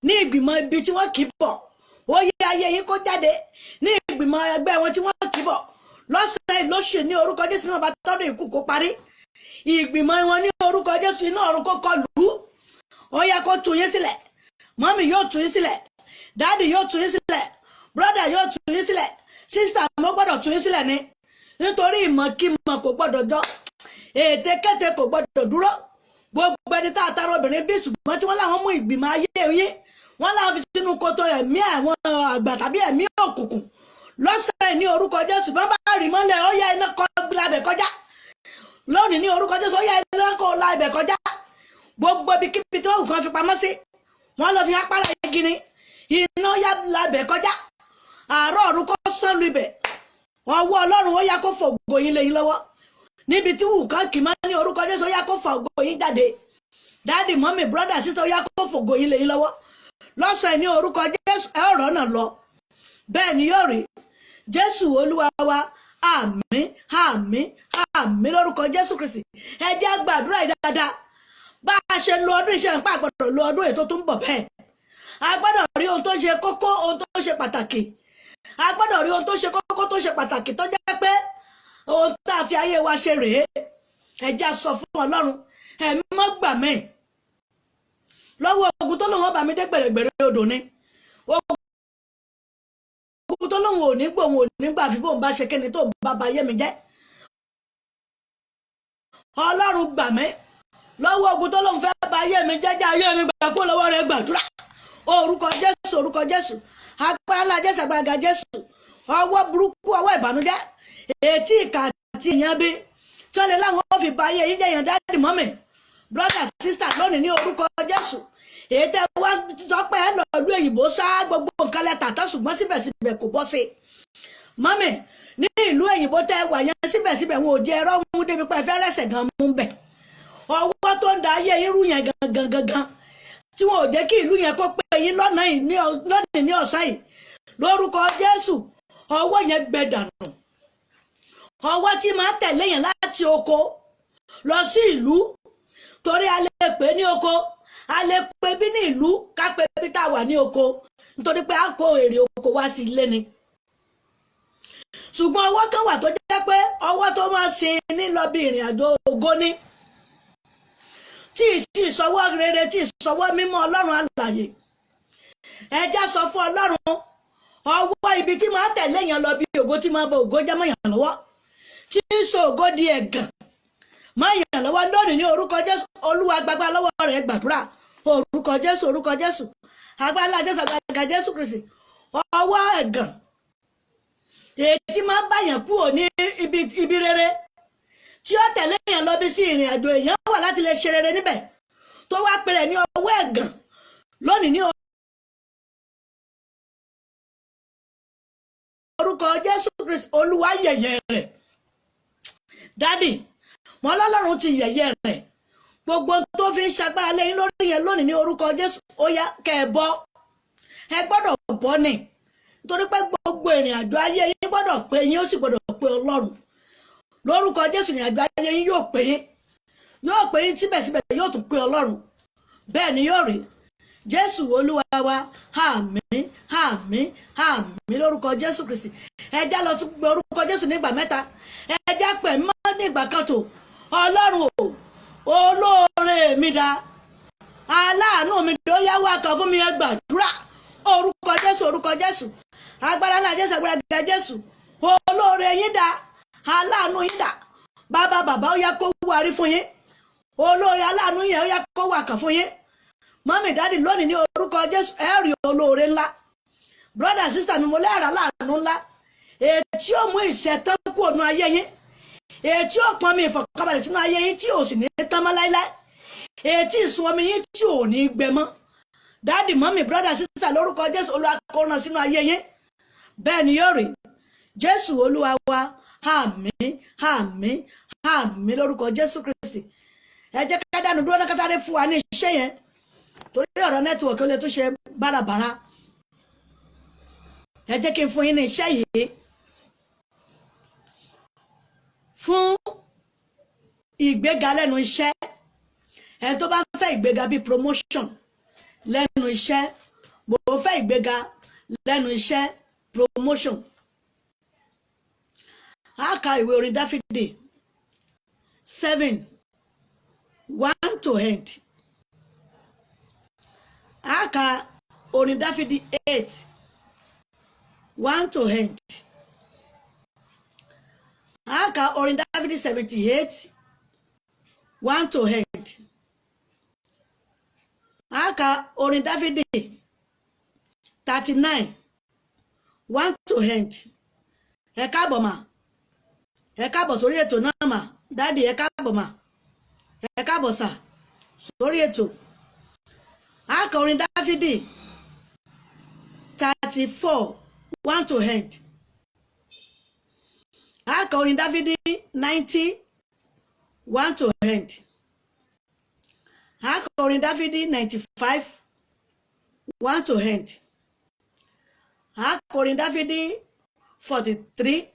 ní ìgbìmọ̀ ibi tí wọ́n kì í bọ̀, ó yá ayé yín kó jáde ní ìgbìmọ̀ ẹgbẹ́ wọn tí wọ́n kì í bọ̀. Lọ́sẹ̀ lóṣù ní orúkọ Jésù náà bá tọ́dún ikú kó parí. Ìgbìmọ̀ wọn ní orúkọ Jésù iná ọ̀run kó kọlù, ó yá kó tú yín sílẹ̀. Mọ́mì yóò tú yín sílẹ̀, dáàdì yóò tú yín sílẹ̀, brọ́dà yóò tú yín sílẹ̀, sísítà mo gbọ́dọ̀ tú yín sílẹ̀ ni, nítorí ìmọ̀kímọ̀ kò gbọ́dọ̀ jọ, ètekéte kò gbọ́dọ̀ dúró. Gbogbo ẹni tá a tara obìnrin bí ṣùgbọ́n tí wọ́n láwọn mú ìgbìmọ̀ ayé yín, wọ́n láwọn fi sínú kòtò ẹ̀mí àwọn àgbà tàbí ẹ̀mí òkùnkùn. Lọ́sẹ̀ ní orúkọ Jésù bá bá rí mọ́lẹ̀, ó yá iná kó la ibẹ̀ kọjá. Lónìí ní orúkọ Jésù, ó yá iná kó la ibẹ̀ kọjá. Gbogbo ibikíbi tí wọ́n kàn fi pamọ́ sí, wọ́n lọ fi apára igi ni, iná yá la ibẹ̀ kọjá. Àárọ̀ ọ̀run kó sán lu ibẹ̀. Ọwọ́ Ọlọ́run ó yá kó fògo yín lé yín lọ́wọ́. Níbi tí wù kán kì í máa ní orúkọ Jésù, ó yá kó fògo yín jáde. Dáàdì mọ́mì brọ́dà sísá, ó yá kó fògo yín lé yín lọ́wọ́. Lọ́sàn ní orúkọ Jésù ẹ ọ̀rọ̀ náà lọ. Bẹ́ẹ̀ ni yóò rí. Jésù Olúwa wa, àmín àmín àmín lórúkọ Jésù Kristi. Ẹ jẹ́ á gbàdúrà yìí dáadáa. Bá a ṣe lo ọdún iṣẹ́ nípa àgbọ̀dọ̀ lo ọdún ètò tó ń bọ̀ bẹ́ẹ̀. A gbọ́dọ̀ rí ohun tó ṣe kókó, ohun tó ṣe pàtàkì. A gbọ́dọ̀ rí ohun tó ṣe kókó tó ṣe pàtàkì tó jẹ́ pé ohun tá a fi ayé wa ṣe rèé. Ẹ jẹ́ á sọ fún Ọlọ́run, ẹ̀mí mọ́ gbà mí lọ́wọ́ ogun tó lóun ọba mi dé gbèrègbèrè odò ni. Ogun tó lóun ò ní gbòun ò ní gbà fi bóun bá ṣe kíni tó ń bá ba ayé mi jẹ́. Ọlọ́run gbà mí lọ́wọ́ ogun tó lóun fẹ́ ba ayé mi jẹ́, jẹ́ ayé mi gbà kó lọ́wọ́ rẹ̀ gbàdúrà. Orúkọ Jésù, orúkọ Jésù, agbára ńlá Jésù, agbára Jésù, ọwọ́ burúkú ọwọ́ ìbànújẹ́ etí ìkà àti ìyàn bí tí wọ́n lè láwọn ó fi ba ayé yín jẹ́ yẹn dáàdì mọ́mì brother sister lónìí ní orúkọ Jésù èyí tẹ́ wá sọ pé ẹ lọ ìlú òyìnbó sá gbogbo nǹkan lẹ́tà tán ṣùgbọ́n síbẹ̀síbẹ̀ kò bọ́ sí i mọ́mì ní ìlú òyìnbó tẹ́ wà yẹn síbẹ̀síbẹ̀ wọn ò jẹ́ ẹ̀rọ mú débi pé ẹ fẹ́ rẹ́sẹ̀ gan mú bẹ̀ ọwọ́ tó ń da ayé irú yẹn gangan tí wọn ò jẹ́ kí ìlú yẹn kó pé yín lónìí ní ọ̀sán yìí lórúkọ Jésù ọwọ́ yẹn gbẹ dànù ọwọ́ tí máa tẹ̀lé yẹn láti oko lọ sí ìlú torí a lè pè ní oko a lè pè bí ní ìlú ká pè bí tá a wà ní oko nítorí pé a kó èrè oko wá sí ilé ni ṣùgbọ́n ọwọ́ kan wà tó jẹ́ pé ọwọ́ tó máa sin ní lọ bí ìrìn àjò ògo ni tí ìsọwọ́ rere tí ìsọwọ́ mímọ́ Ọlọ́run alààyè ẹjẹ́ sọ fún Ọlọ́run ọwọ́ ibi tí máa tẹ̀lé yẹn lọ bí ògo tí máa bọ ògo jẹ́ mọ́ yàn lọ́wọ́ tí ń sọ ògo di ẹ̀gàn mọ́ yàn lọ́wọ́ lónìí ní orúkọ Jésù Olúwa gbàgbà lọ́wọ́ rẹ̀ gbàdúrà orúkọ Jésù agbára Jésù àgbàgà Jésù Kristi ọwọ́ ẹ̀gàn èyí tí máa báyàn kúrò ní ibi rere tí ó tẹ̀lé yẹn lọ bí sí ìrìn àjò èèyàn wà láti lè ṣe rere níbẹ̀ tó wá pèrè ní ọwọ́ ẹ̀gàn lónìí ní orúkọ Jésù Kristi Olúwa yẹ̀yẹ́ rẹ̀ dádì wọn lọ́lọ́run ti yẹ̀yẹ́ rẹ̀ gbogbo tó fi ń ṣagbára lẹ́yìn lórí yẹn lónìí ní orúkọ Jésù ó yá kẹ́ ẹ bọ́ ẹ gbọ́dọ̀ bọ́ ni nítorí pé gbogbo ìrìn àjò ayé yín gbọ́dọ̀ pé yín ó sì gbọ́dọ̀ pé Ọlọ́run lórúkọ Jésù ìrìn àjò ayé yín yóò pé yín síbẹ̀síbẹ̀ yóò tún pé Ọlọ́run bẹ́ẹ̀ ni yóò rí Jésù Olúwa wa àmín àmín àmín lórúkọ Jésù Kristi ẹjá lọ tún gbé orúkọ Jésù nígbà mẹ́ta ẹjá pẹ̀ mọ́ nígbà kan tó Ọlọ́run o olóore mi dá aláàánú mi ló yá wá kan fún mi ẹ gbàdúrà orúkọ Jésù agbára ńlá Jésù agbára Jésù olóore yín dá aláàánú yín dá bàbá ó yá kó wárí fún yín olóore aláàánú yẹn ó yá kó wà kàn fún yín mọ́mí dáàdì lónìí ní orúkọ Jésù ẹ rí olóore ńlá brother sister mi mo lẹ́ẹ̀rọ aláàánú ńlá ètí ó mú ìṣẹ́tọ́ kú ònú ayé yín ètí ó pọn mi ìfọ̀kànbalẹ̀ sínú ayé yín tí ò sì ní tán mọ́ láíláí ètí ìsun omi yín tí ò ní gbẹ mọ́ dáàdì mọ́mí brother sister lórúkọ Jésù Olúwa kó rán sínú ayé yín bẹ́ẹ̀ ni yóò rí Jésù Olúwa wa àmín àmín àmín lórúkọ Jésù Kristi ẹ jẹ́ ká dànù dúró náà kátàrí fún wa ní iṣẹ́ yẹn torí ọ̀rọ̀ nẹ́tíwọ̀kì ó lè tún ṣe bárabàrá ẹ jẹ́ kí n fún yín ní iṣẹ́ yìí fún ìgbéga lẹ́nu iṣẹ́ ẹni tó bá fẹ́ ìgbéga bíi promotion lẹ́nu iṣẹ́ mo fẹ́ ìgbéga lẹ́nu iṣẹ́ promotion a ka ìwé orin Dáfídì 7 1 to end a ka orin Dáfídì 8 1 to end a ka orin Dáfídì 78 1 to end a ka orin Dáfídì 39 1 to end ẹ káàbọ̀ mà ẹ káàbọ̀ sórí ètò náà mà dáàdì ẹ káàbọ̀ mà ẹ káàbọ̀ sà sórí ètò a ka orin Dáfídì 34 1 to end a ka orin Dáfídì 90 1 to end a ka orin Dáfídì 95 1 to end a ka orin Dáfídì 43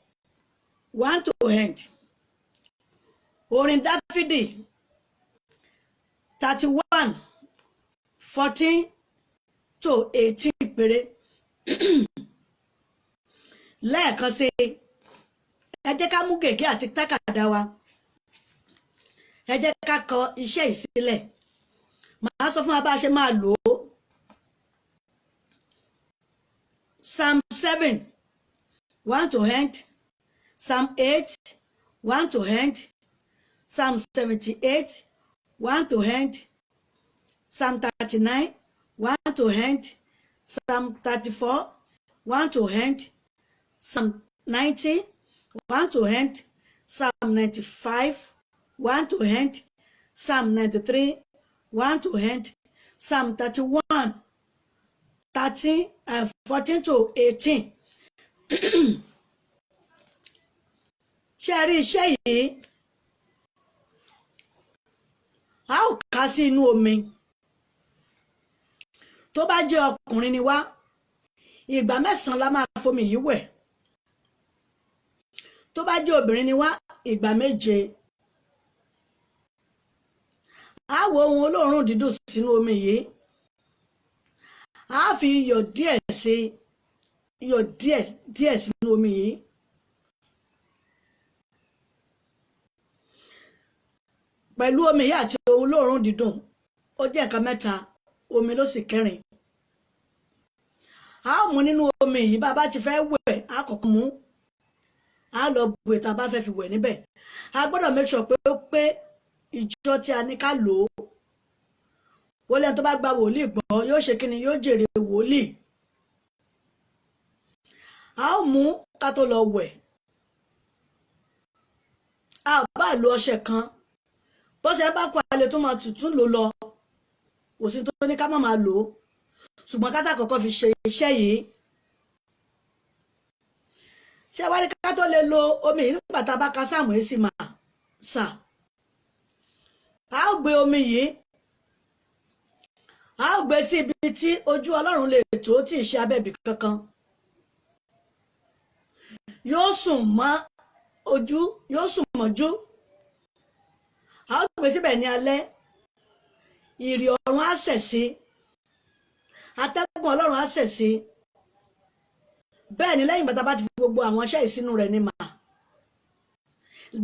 1 to end orin Dáfídì 31 14 to 18 péré lẹ́ẹ̀kan sí ẹ jẹ́ ká mú gègé àti tákàdá wa ẹ jẹ́ ká kọ iṣẹ́ ìsílẹ̀ màá sọ fún wa bá a ṣe máa lò ó Psalm 7 1 to end Psalm 8 1 to end Psalm 78 1 to end Psalm 39 1 to end Psalm 34 1 to end Psalm 90, 1 to end, Psalm 95, 1 to end, Psalm 93, 1 to end, Psalm 31, 13 and 14 to 18. Ṣé rí iṣẹ́ yìí? A ó kà sí inú omi. Tó bá jẹ́ ọkùnrin ni wá, ìgbà 9 la máa fomi yìí wẹ̀. Tó bá jẹ́ obìnrin ni wá, ìgbà 7. A wo ohun olóòórùn dídùn sínú omi yìí. A fi iyọ̀ díẹ̀ sínú omi yìí. Pẹ̀lú omi yìí àti ohun olóòórùn dídùn, ó jẹ́ nǹkan 3, omi ló sì kẹrin. A ó mú nínú omi yìí, bá bá ti fẹ́ wẹ̀, a kọ́kọ́ mú. A lọ bu ètà bá fẹ́ fi wẹ̀ níbẹ̀. A gbọ́dọ̀ make sure pé ó pé ìjọ tí a ní ká lò ó. Wọlé tó bá gba wòlíì gbọ́, yóò ṣe kíni, yóò jèrè wòlíì. A ó mú ká tó lọ wẹ̀. A bá lo ọṣẹ kan. Bọ́sẹ̀ bá kọ alẹ́ tó máa tuntun lò lọ. Kò sí tó ní ká má máa lò ó. Ṣùgbọ́n ká tá kọ́kọ́ fi ṣe iṣẹ́ yìí. Ṣé wá rí ká tó lè lo omi yìí nígbà tá a bá ka sáàmù yìí sì máa sà. A ó gbé omi yìí. A ó gbé sí ibi tí ojú Ọlọ́run lè tó tí ì ṣe abẹ́bí kankan. Yóò sùn mọ́ ojú, yóò sùn mọ́jú. A ó gbé síbẹ̀ ní alẹ́. Ìrì ọ̀run á sẹ̀ sí. Atẹ́gùn Ọlọ́run á sẹ̀ sí. Bẹ́ẹ̀ ni lẹ́yìn bàtà bá ti fi gbogbo àwọn iṣẹ́ ìsínú rẹ̀ ní màá.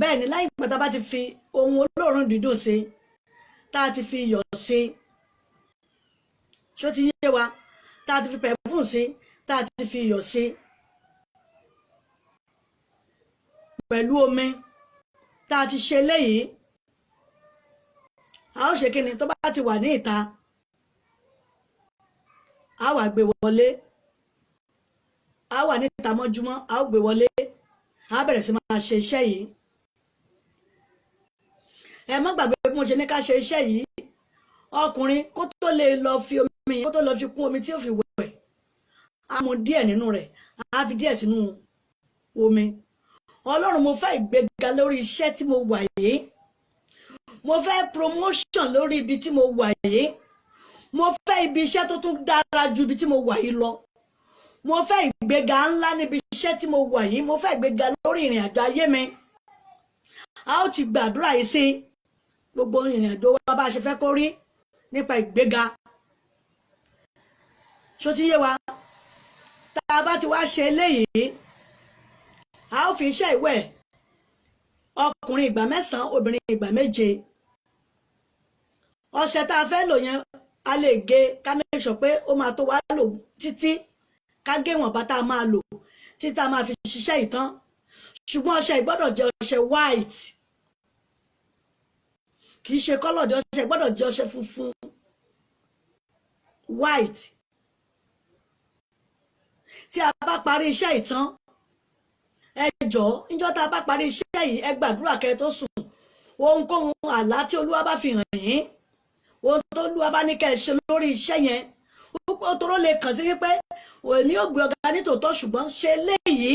Bẹ́ẹ̀ ni lẹ́yìn bàtà bá ti fi ohun olóòórùn dídùn sí, tá a ti fi iyọ̀ sí. Ṣó ti yé wa? Tá a ti fi pẹ̀fúm sí, tá a ti fi iyọ̀ sí. Pẹ̀lú omi tá a ti ṣe léyìí. A ó ṣe kíni tó bá ti wà ní ìta. A wá gbé wọlé. A wà ní ìta mọ́júmọ́, a ó gbé wọlé. A bẹ̀rẹ̀ sí máa ṣe iṣẹ́ yìí. Ẹ má gbàgbé bí mo ṣe ní ká ṣe iṣẹ́ yìí. Ọkùnrin kó tó lè lọ fi omi, kó tó lọ fi kún omi tí ó fi wẹ̀. A mú díẹ̀ nínú rẹ̀, a fi díẹ̀ sínú omi. Ọlọ́run, mo fẹ́ ìgbéga lórí iṣẹ́ tí mo wà yìí. Mo fẹ́ promotion lórí ibi tí mo wà yìí. Mo fẹ́ ibi iṣẹ́ tó tún dára ju ibi tí mo wà yìí lọ. Mo fẹ́ ìgbéga ńlá níbi iṣẹ́ tí mo wà yìí. Mo fẹ́ ìgbéga lórí ìrìn àjò ayé mi. A ó ti gbàdúrà yìí sí gbogbo ìrìn àjò wa bá ṣe fẹ́ kó rí nípa ìgbéga. Ṣó ti yé wa? Tá a bá ti wá ṣe eléyìí, a ó fi iṣẹ́ ìwẹ̀ ọkùnrin ìgbà 9, obìnrin ìgbà 7. Ọṣẹ tá a fẹ́ lò yẹn, a lè gé ká make sure pé ó máa tó wá lò títí. Ká gé wọn bá tá a máa lò títí tá a máa fi ṣiṣẹ́ ìtàn. Ṣùgbọ́n ọṣẹ ìgbọ́dọ̀ jẹ́ ọṣẹ white. Kì í ṣe kọ́lọ̀ di ọṣẹ, gbọ́dọ̀ jẹ́ ọṣẹ funfun. White. Tí a bá parí iṣẹ́ ìtàn, ẹ jọ̀ọ́, níjọ́ tá a bá parí iṣẹ́ yìí, ẹ gbàdúrà kẹ́ tó sùn. Ohunkóhun àlá tí Olúwa bá fi hàn yín, ohun tó Olúwa bá ní kẹ́ ẹ ṣe lórí iṣẹ́ yẹn, ó toró lè kàn sí wípé òní ò gbé ọ̀gá nítòótọ́, ṣùgbọ́n ṣe léyìí.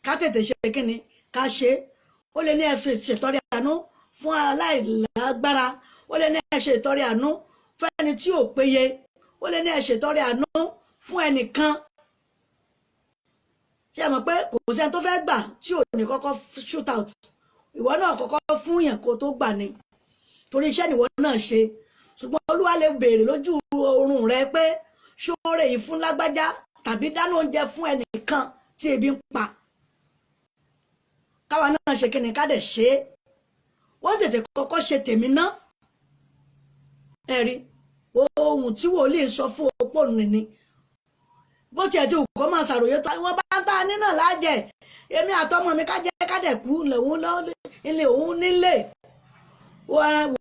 Ká tètè ṣe kíni, ká ṣe. Ó lè ní ẹ fi ṣètọrẹ àánú fún aláìlágbára. Ó lè ní ẹ ṣe ìtọrẹ àánú fún ẹni tí ò péye. Ó lè ní ẹ ṣe ìtọrẹ àánú fún ẹnìkan. Ṣé ẹ mọ̀ pé kò sẹ́ni tó fẹ́ gbà tí ò ní kọ́kọ́ shoot out. Ìwọ náà kọ́kọ́ fún yàn kó tó gbà ni. Torí iṣẹ́ nìwọ náà ṣe. Ṣùgbọ́n Olúwa lè béèrè lójú oorun rẹ pé ṣóore yìí fún lágbájá tàbí dáná oúnjẹ fún ẹnìkan tí ebi ń pa. Káwa náà ṣe kíni, ká dẹ̀ ṣe. Wọ́n tètè kọ́kọ́ ṣe tèmi ná. Ẹ̀rí ohun tí wòlíì sọ fún opó nìní. Bó tiẹ̀ tí òkú máa ṣàròyé tó wọ́n bá ń ta nínà lájẹ̀. Èmi àtọmọ mi ká jẹ́ ká dẹ̀ kú ilé òun nílé.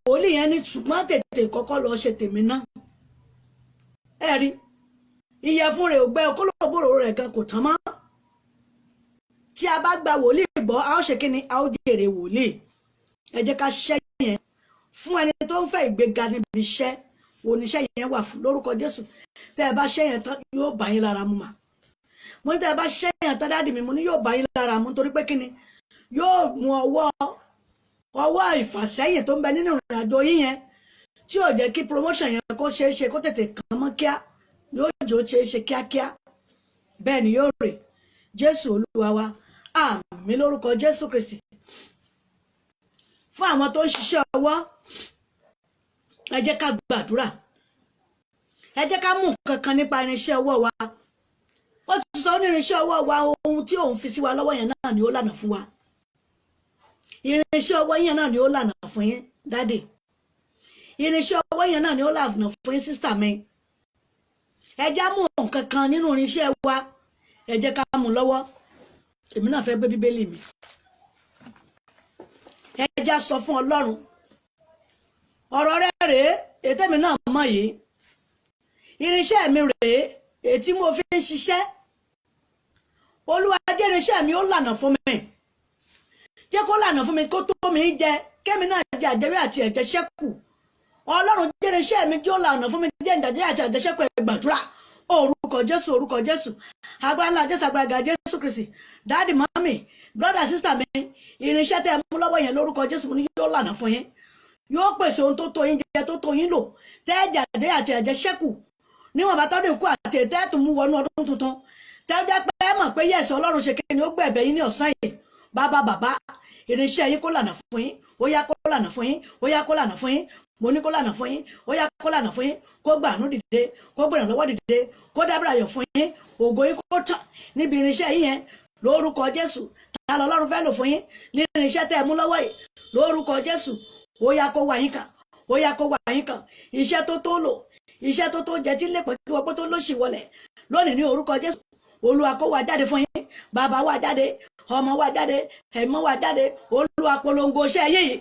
Wòlíì yẹn ní ṣùgbọ́n tètè kọ́kọ́ lọ ṣe tèmi ná. Ẹ̀rí ìyẹ̀fun rẹ̀ ò gbẹ okólòbó bòrò rẹ̀ gan kò tán mọ́ tí a bá gba wòlíì gbọ́ a ó ṣe kíni a ó jèrè wòlíì ẹ jẹ́ ká ṣiṣẹ́ yẹn fún ẹni tó ń fẹ́ ìgbéga níbi iṣẹ́ oníṣẹ́ yẹn wà fún lórúkọ Jésù tẹ́ ẹ bá ṣẹ́ yẹn tán yóò bá yín lára mu mà mo ní tẹ́ ẹ bá ṣẹ́ yẹn tán dáàdì mi mo ní yóò bá yín lára mu torí pé kíni yóò mú ọwọ́ ìfàsẹ́yìn tó ń bẹ nínú ìrìn àjò yín yẹn tí ò jẹ́ kí promotion yẹn kó ṣeé ṣe kó tètè kàn mọ́ kíá yóò jò ṣeé ṣe kíákíá bẹ́ẹ̀ ni yóò rè Jésù Olúwa wa àmín lórúkọ Jésù Kristi fún àwọn tó ń ṣiṣẹ́ ọwọ́ ẹ jẹ́ ká gbàdúrà ẹ jẹ́ ká mú kankan nípa irinṣẹ́ ọwọ́ wa ó ti sọ ní irinṣẹ́ ọwọ́ wa ohun tí òun fi sí wa lọ́wọ́ yẹn náà ni ó lànà fún wa irinṣẹ́ ọwọ́ yẹn náà ni ó lànà fún yín dáàdì irinṣẹ́ ọwọ́ yẹn náà ni ó lànà fún yín sísítà mi ẹ jẹ́ mú kankan nínú irinṣẹ́ wa ẹ jẹ́ ká mú lọ́wọ́ èmi náà fẹ́ gbé bíbélì mi ẹ jẹ́ sọ fún Ọlọ́run ọ̀rọ̀ rẹ̀ rèé ètè mi náà mọ̀ yìí irinṣẹ́ mi rèé ètí mo fi ń ṣiṣẹ́ Olúwa jẹ́ irinṣẹ́ mi ó lànà fún mi jẹ́ kó lànà fún mi kó tó mi jẹ kémi náà jẹ àjẹwé àti ẹ̀jẹ̀ ṣẹ́kù Ọlọ́run jẹ́ irinṣẹ́ mi jẹ́ ó lànà fún mi jẹ́ ìjàjẹ́ àti ẹ̀jẹ̀ ṣẹ́kù ẹ gbàdúrà orúkọ Jésù agbára ńlá Jésù agbára Jésù Kristi dáàdì mọ́mì brọ́dà sísítà mi irinṣẹ́ tẹ́ ẹ mú lọ́wọ́ yẹn lórúkọ Jésù mo ní yóò lànà fún yín yóò pèsè ohun tó tó yín jẹ tó tó yín lò tẹ́ ẹ̀jẹ̀ àti ẹ̀jẹ̀ ṣẹ́kù níwọ̀n bá tọ́dún ikú àti ètò ẹ̀tún mú wọnú ọdún tuntun tẹ́ jẹ́ pé ẹ mọ̀ pé yẹ̀sì Ọlọ́run ṣe kéde ó gbẹ̀bẹ̀ yín ní ọ̀sán yìí bàbá irinṣẹ́ yín kó lànà fún yín ó yá kó lànà fún yín ó yá kó lànà fún yín mo ní kó lànà fún yín ó yá kó lànà fún yín kó gbàánú dìde kó gbẹ̀rẹ̀ lọ́wọ́ dìde kó dábìrà ayọ̀ fún yín ògo yín kó tàn níbi irinṣẹ́ yín yẹn lórúkọ Jésù ta lọ Ọlọ́run fẹ́ lò fún yín nínú irinṣẹ́ tẹ́ ẹ mú lọ́wọ́ yìí lórúkọ Jésù ó yá kó wá yín kàn ó yá kó wá yín kàn iṣẹ́ tó tó lò iṣẹ́ tó tó jẹ́ tí lẹ́pọ̀ tí wọ́n pẹ́ tó lóṣì wọlé lónìí ní orúkọ Jésù Olúwa kó wá jáde fún yín bàbá wá jáde ọmọ wá jáde ẹ̀mọ́ wá jáde Olúwa polongo iṣẹ́ yìí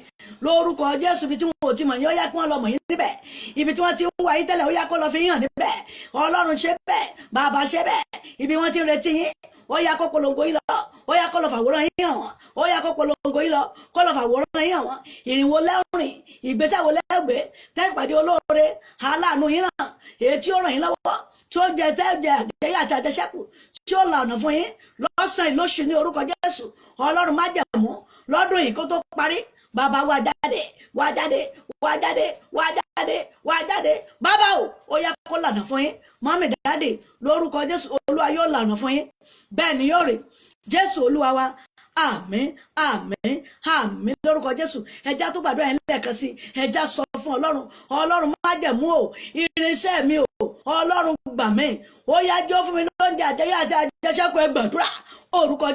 lórúkọ Jésù ibi tí wọn ò ti mọ̀ yín ó yá kí wọ́n lọ mọ̀ yín níbẹ̀ ibi tí wọ́n ti ń wá yín tẹ́lẹ̀ ó yá kó lọ fi yín hàn níbẹ̀ Ọlọ́run ṣe bẹ́ẹ̀ bàbá ṣe bẹ́ẹ̀ ibi wọ́n ti ń retí yín ó yá kó polongo yín lọ ó yá kó lọ fàwòrán yín hàn wọ́n ó yá kó polongo yín lọ kó lọ fàwòrán yín hàn wọ́n ìrìnwó lẹ́rìn ìgbésẹ̀ wo lẹ́gbẹ̀ẹ́ tẹ́gbàdé olóore aláàánú yín náà èyí tí ó ràn yín lọ́wọ́ tí ó jẹ tẹ́jẹ àjẹyà àti àjẹsẹ́kù tí ó lànà fún yín lọ́sàn ìlóṣù ní orúkọ Jésù Ọlọ́run má jẹ̀mú lọ́dún yìí kó tó parí bàbá wá jáde wá jáde wá jáde wá jáde wá jáde bàbá ó yá kó lànà fún yín mọ́mì dáàdì lórúkọ Jésù Olúwa yóò lànà fún yín bẹ́ẹ̀ ni yóò rè Jésù Olúwa wa àmín àmín àmín lórúkọ Jésù ẹja tó gbàdúrà yẹn lẹ́ẹ̀kan sí ẹja sọ fún Ọlọ́run má jẹ̀mú o irinṣẹ́ mi o Ọlọ́run gbà mí ó yá jó fún mi lóúnjẹ àjẹyà àti àjẹsẹ́kù ẹ gbàdúrà orúkọ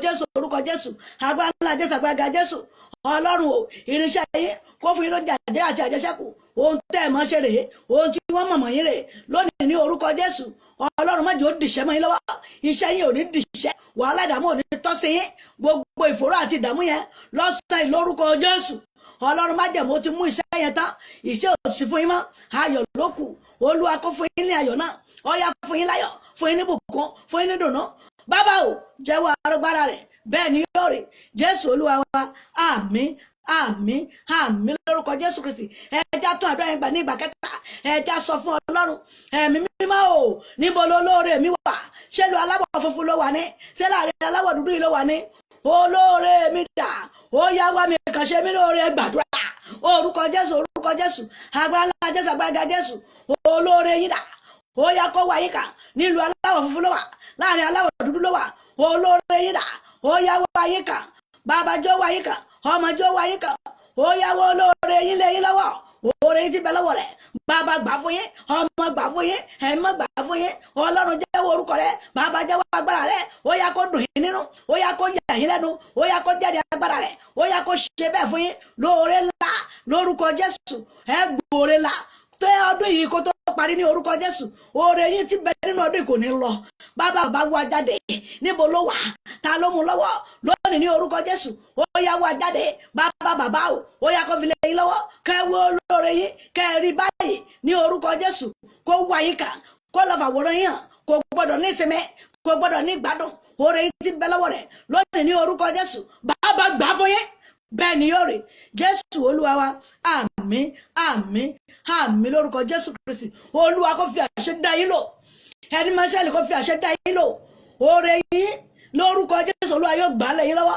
Jésù agbára ńlá Jésù agbára Jésù Ọlọ́run o irinṣẹ́ yín kó fún yín lóúnjẹ àjẹyà àti àjẹsẹ́kù ohun tẹ́ ẹ̀ mọ́ ṣe rèé ohun tí wọ́n mọ̀mọ́ yín rèé lónìí ní orúkọ Jésù Ọlọ́run má jẹ́ ó dìṣẹ́ mọ́ yín lọ́wọ́ iṣẹ́ yín ò ní dìṣẹ́ wàhálà ìdààmú ò ní tọ́ sí yín gbogbo ìfòró àti ìdààmú yẹn lọ́sàn lórúkọ Jésù Ọlọ́run má jẹ̀mú ó ti mú iṣẹ́ yẹn tán iṣẹ́ ò sí fún yín mọ́ ayọ̀ ló kù Olúwa kó fún yín ní ayọ̀ náà ó yá fún yín láyọ̀ fún yín ní bùkún fún yín ní dùnnú bàbá o jẹ́wọ́ arógbára rẹ̀ bẹ́ẹ̀ ni yóò rè Jésù Olúwa wa àmín àmín àmín lórúkọ Jésù Kristi ẹja tún àdúrà yẹn gbà ní ìgbà kẹta ẹja sọ fún Ọlọ́run ẹ̀mí mímọ́ o níbo lolóore mi wà ṣé lu aláwọ̀ funfun ló wà ní ṣé láàrin aláwọ̀ dúdú yìí ló wà ní olóore mi dà ó yá wá mi kàn ṣe mí lóore gbàdúrà orúkọ Jésù agbára ńlá Jésù agbára Jésù olóore yín dà ó yá kó wá yín kà nílùú aláwọ̀ funfun ló wà láàrin aláwọ̀ dúdú ló wà olóore yín dà ó yá wá yín kà bàbá jó wá yín kà ọmọ jó wá yín kà ó yá wọ olóore yín lé yín lọ́wọ́ oore yín ti bẹ lọ́wọ́ rẹ̀ bàbá gbà fún yín ọmọ gbà fún yín ẹ̀mọ́ gbà fún yín Ọlọ́run jẹ́wọ́ orúkọ rẹ̀ bàbá jẹ́wọ́ agbára rẹ̀ ó yá kó dùn yín nínú ó yá kó yà yín lẹ́nu ó yá kó jáde agbára rẹ̀ ó yá kó ṣe bẹ́ẹ̀ fún yín lóore ńlá lórúkọ Jésù ẹ gbòòrè ńlá tẹ ọdún yìí kó tó parí ní orúkọ Jésù oore yín ti bẹ nínú ọdún kò ní lọ bàbá wá jáde níbo ló wà ta ló mú lọ́wọ́ lónìí ní orúkọ Jésù ó yá wá jáde bàbá ó yá kó fi lé yín lọ́wọ́ kẹwọ́ olóore yín kẹrí báyìí ní orúkọ Jésù kó wá yín kà kó lọ fàwòrán yín hàn kò gbọdọ̀ ní ìsinmi kò gbọ́dọ̀ ní ìgbádùn oore yìí ti bẹ lọ́wọ́ rẹ̀ lónìí ní orúkọ Jésù bàbá gbà fún yín bẹ́ẹ̀ ni yóò rí Jésù Olúwa wa àmín àmín àmín lórúkọ Jésù Kristi Olúwa kó fi àṣẹ dá yín lò ẹni máa ṣẹlẹ̀ kó fi àṣẹ dá yín lò oore yìí lórúkọ Jésù Olúwa yóò gbà lẹ́yìn lọ́wọ́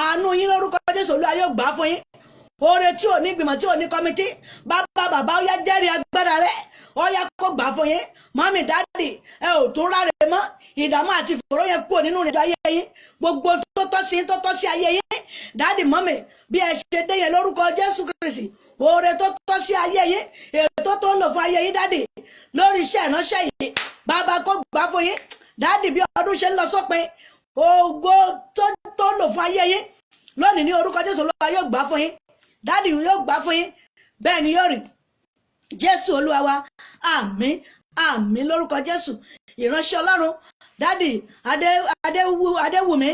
àánú yín lórúkọ Jésù Olúwa yóò gbà fún yín oore tí ò ní ìgbìmọ̀ tí ò ní kọ́mítì bàbá ó yá jẹ́rìí agbára rẹ̀ ó yá kó gbà fún yín mọ́mí dáàdì ẹ ò tún ráre mọ́ ìdààmú àti ìfòró yẹn kúrò nínú ìrìnàjò ayé yín gbogbo tó tọ́ sí ayé yín dáàdì mọ́mí bí ẹ ṣe dé yẹn lórúkọ Jésù Kristi oore tó tọ́ sí ayé yín ètò tó ń lò fún ayé yín dáàdì lórí iṣẹ́ ìránṣẹ́ yìí bàbá kó gbà fún yín dáàdì bí ọdún ṣe ń lọ sópin ògo tó ń lò fún ayé yín lónìí ní orúkọ Jésù Olúwa yóò gbà fún yín dáàdì yóò gbà fún yín bẹ́ẹ̀ ni yóò rí Jésù Olúwa wa àmín àmín lórúkọ Jésù ìránṣẹ́ Ọlọ́run dáàdì Adéwùmí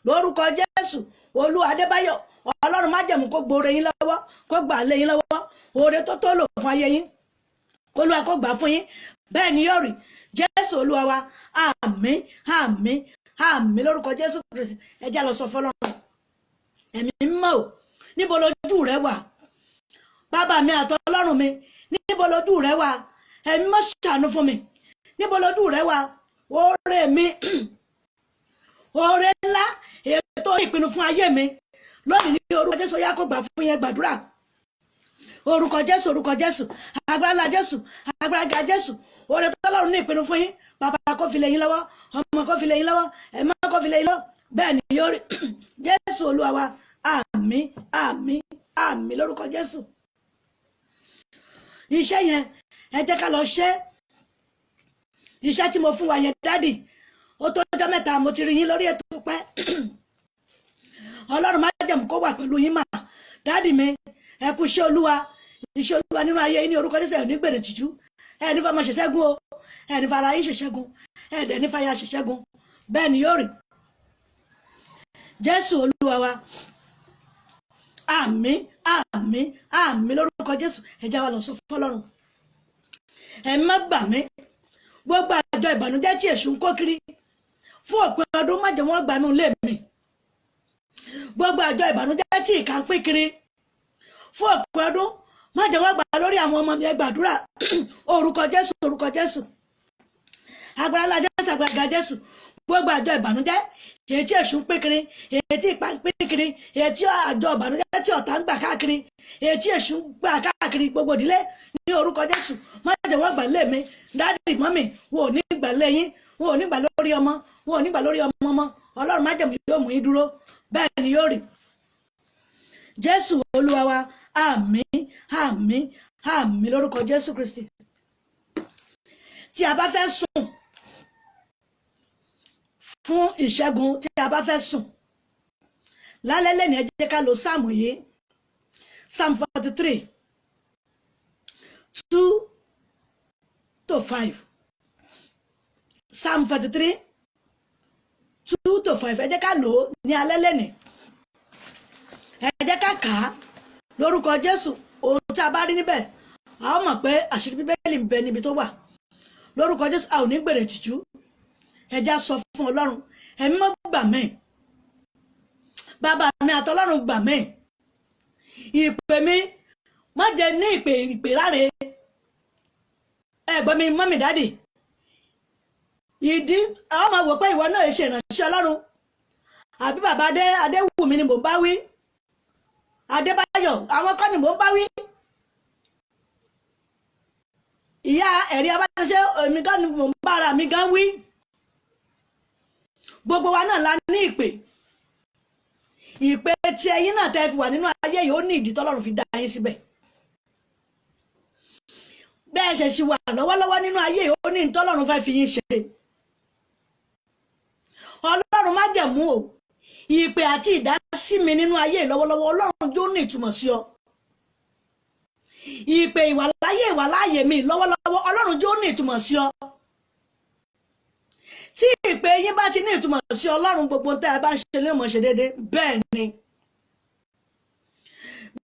lórúkọ Jésù Olúwa Adébáyọ̀ Ọlọ́run májẹ̀mú kó gbóore yín lọ́wọ́ kó gbà lé yín lọ́wọ́ oore tó lò fún ayé yín Olúwa kó gbà fún yín bẹ́ẹ̀ ni yóò rí Jésù Olúwa wa àmín àmín àmín lórúkọ Jésù Kristi ẹ jẹ́ lọ sọ fọ́lọ́run ẹ̀mí mímọ́ o níbo lójú rẹ wà bàbá mi àtọlọ́run mi níbo lójú rẹ wà ẹ̀mí mọ́ ṣàánú fún mi níbo lójú rẹ wà oore mi oore ńlá ètò ìpinnu fún ayé mi lónìí ní orúkọ Jésù yá kó gbà fún yẹn gbàdúrà orúkọ Jésù agbára Jésù agbára ga Jésù oore tọ́lọ́run ní ìpinnu fún yín bàbá kó fi lé yín lọ́wọ́ ọmọ kó fi lé yín lọ́wọ́ ẹ̀mí kó fi lé yín lọ́wọ́ bẹ́ẹ̀ ni yóò rí Jésù Olúwa wa àmín àmín àmín lórúkọ Jésù iṣẹ́ yẹn ẹ jẹ́ ká lọ ṣe iṣẹ́ tí mo fún wa yẹn dádì ó tó ọjọ́ mẹ́ta mo ti rí yín lórí ètò pẹ́ Ọlọ́run má jẹ̀mú kó wà pẹ̀lú yín mà dádì mi ẹ kú iṣẹ́ Olúwa nínú ayé yín ní orúkọ Jésù ẹ̀ ní gbèrè tìjú ẹ̀ ní fọmọ ṣẹṣẹ́gun o ẹ̀ ní fara yín ṣẹṣẹ́gun ẹ̀ dẹ̀ ní fàyà ṣẹṣẹ́gun bẹ́ẹ̀ ni yóò rí Jésù Olúwa wa àmín àmín àmín lórúkọ Jésù ẹ jẹ́ wá lọ sọ fọ́lọ́run ẹ má gbà mí gbogbo àjọ ìbànújẹ́ tí èṣù ń kó kiri fún òpin ọdún má jẹ́ wọ́n gbanú ilé mi gbogbo àjọ ìbànújẹ́ tí ìkà ń pín kiri fún òpin ọdún má jẹ́ wọ́n gbà lórí àwọn ọmọ mi ẹ gbàdúrà orúkọ Jésù agbára Jésù agbára Jésù gbogbo àjọ ìbànújẹ́ èyí tí èṣù ń pín kiri èyí tí ìpà ń pín kiri èyí tí àjọ ìbànújẹ́ tí ọ̀tá ń gbà káàkiri èyí tí èṣù ń gbà káàkiri gbogbo ìdílé ní orúkọ Jésù má jẹ́ wọ́n gbà lé mi dáàdì mọ́mì wọn ò ní gbà lé yín wọn ò ní gbà lórí ọmọ wọn ò ní gbà lórí ọmọ Ọlọ́run má jẹ́ mú yóò mú yín dúró bẹ́ẹ̀ ni yóò rí Jésù Olúwa wa àmín àmín àmín lórúkọ Jésù Kristi tí a bá fẹ́ sùn fún ìṣẹ́gun tí a bá fẹ́ sùn lálẹ́ lẹ́ni ẹ jẹ́ ká lo sáàmù yìí Psalm 43 2-5 Psalm 43 2-5 ẹ jẹ́ ká lò ó ní alẹ́ lẹ́ni ẹ jẹ́ ká kà á lórúkọ Jésù ohun tí a bá rí níbẹ̀ a ó mọ̀ pé àṣírí Bíbélì ń bẹ níbi tó wà lórúkọ Jésù a ò ní gbèrè tìjú ẹ jẹ́ sọ fún Ọlọ́run ẹ̀mí mọ́ gbà mí bàbá mi àtọlọ́run gbà mí ìpè mi má jẹ́ ní ìpè ráre ẹ̀gbọ́n mi mọ́mì dádì ìdí àwọn máa wò pé ìwọ náà ṣe ìránṣẹ́ Ọlọ́run àbí bàbá Adéwùmí ni mò ń bá wí Adébáyọ̀ àwọn kọ́ ni mò ń bá wí ìyá Eriabanise èmi gan ni mò ń bá ara mi gan wí gbogbo wa náà la ní ìpè tí ẹ̀yin náà tẹ́ fi wà nínú ayé yìí ó ní ìdí tọ́lọ́run fi dá yín síbẹ̀ bẹ́ẹ̀ ṣe ṣì wà lọ́wọ́lọ́wọ́ nínú ayé yìí ó ní ìdí tọ́lọ́run fẹ́ fi yín ṣe Ọlọ́run má jẹ̀mú o ìpè àti ìdásí mi nínú ayé lọ́wọ́lọ́wọ́ Ọlọ́run yóò ní ìtumọ̀ sí ọ ìpè ìwàláyé mi lọ́wọ́lọ́wọ́ Ọlọ́run yóò ní ìtumọ̀ sí ọ tí ìpè yín bá ti ní ìtumọ̀ sí Ọlọ́run gbogbo tẹ́ ẹ bá ń ṣe ní ó máa ṣe déédéé bẹ́ẹ̀ ni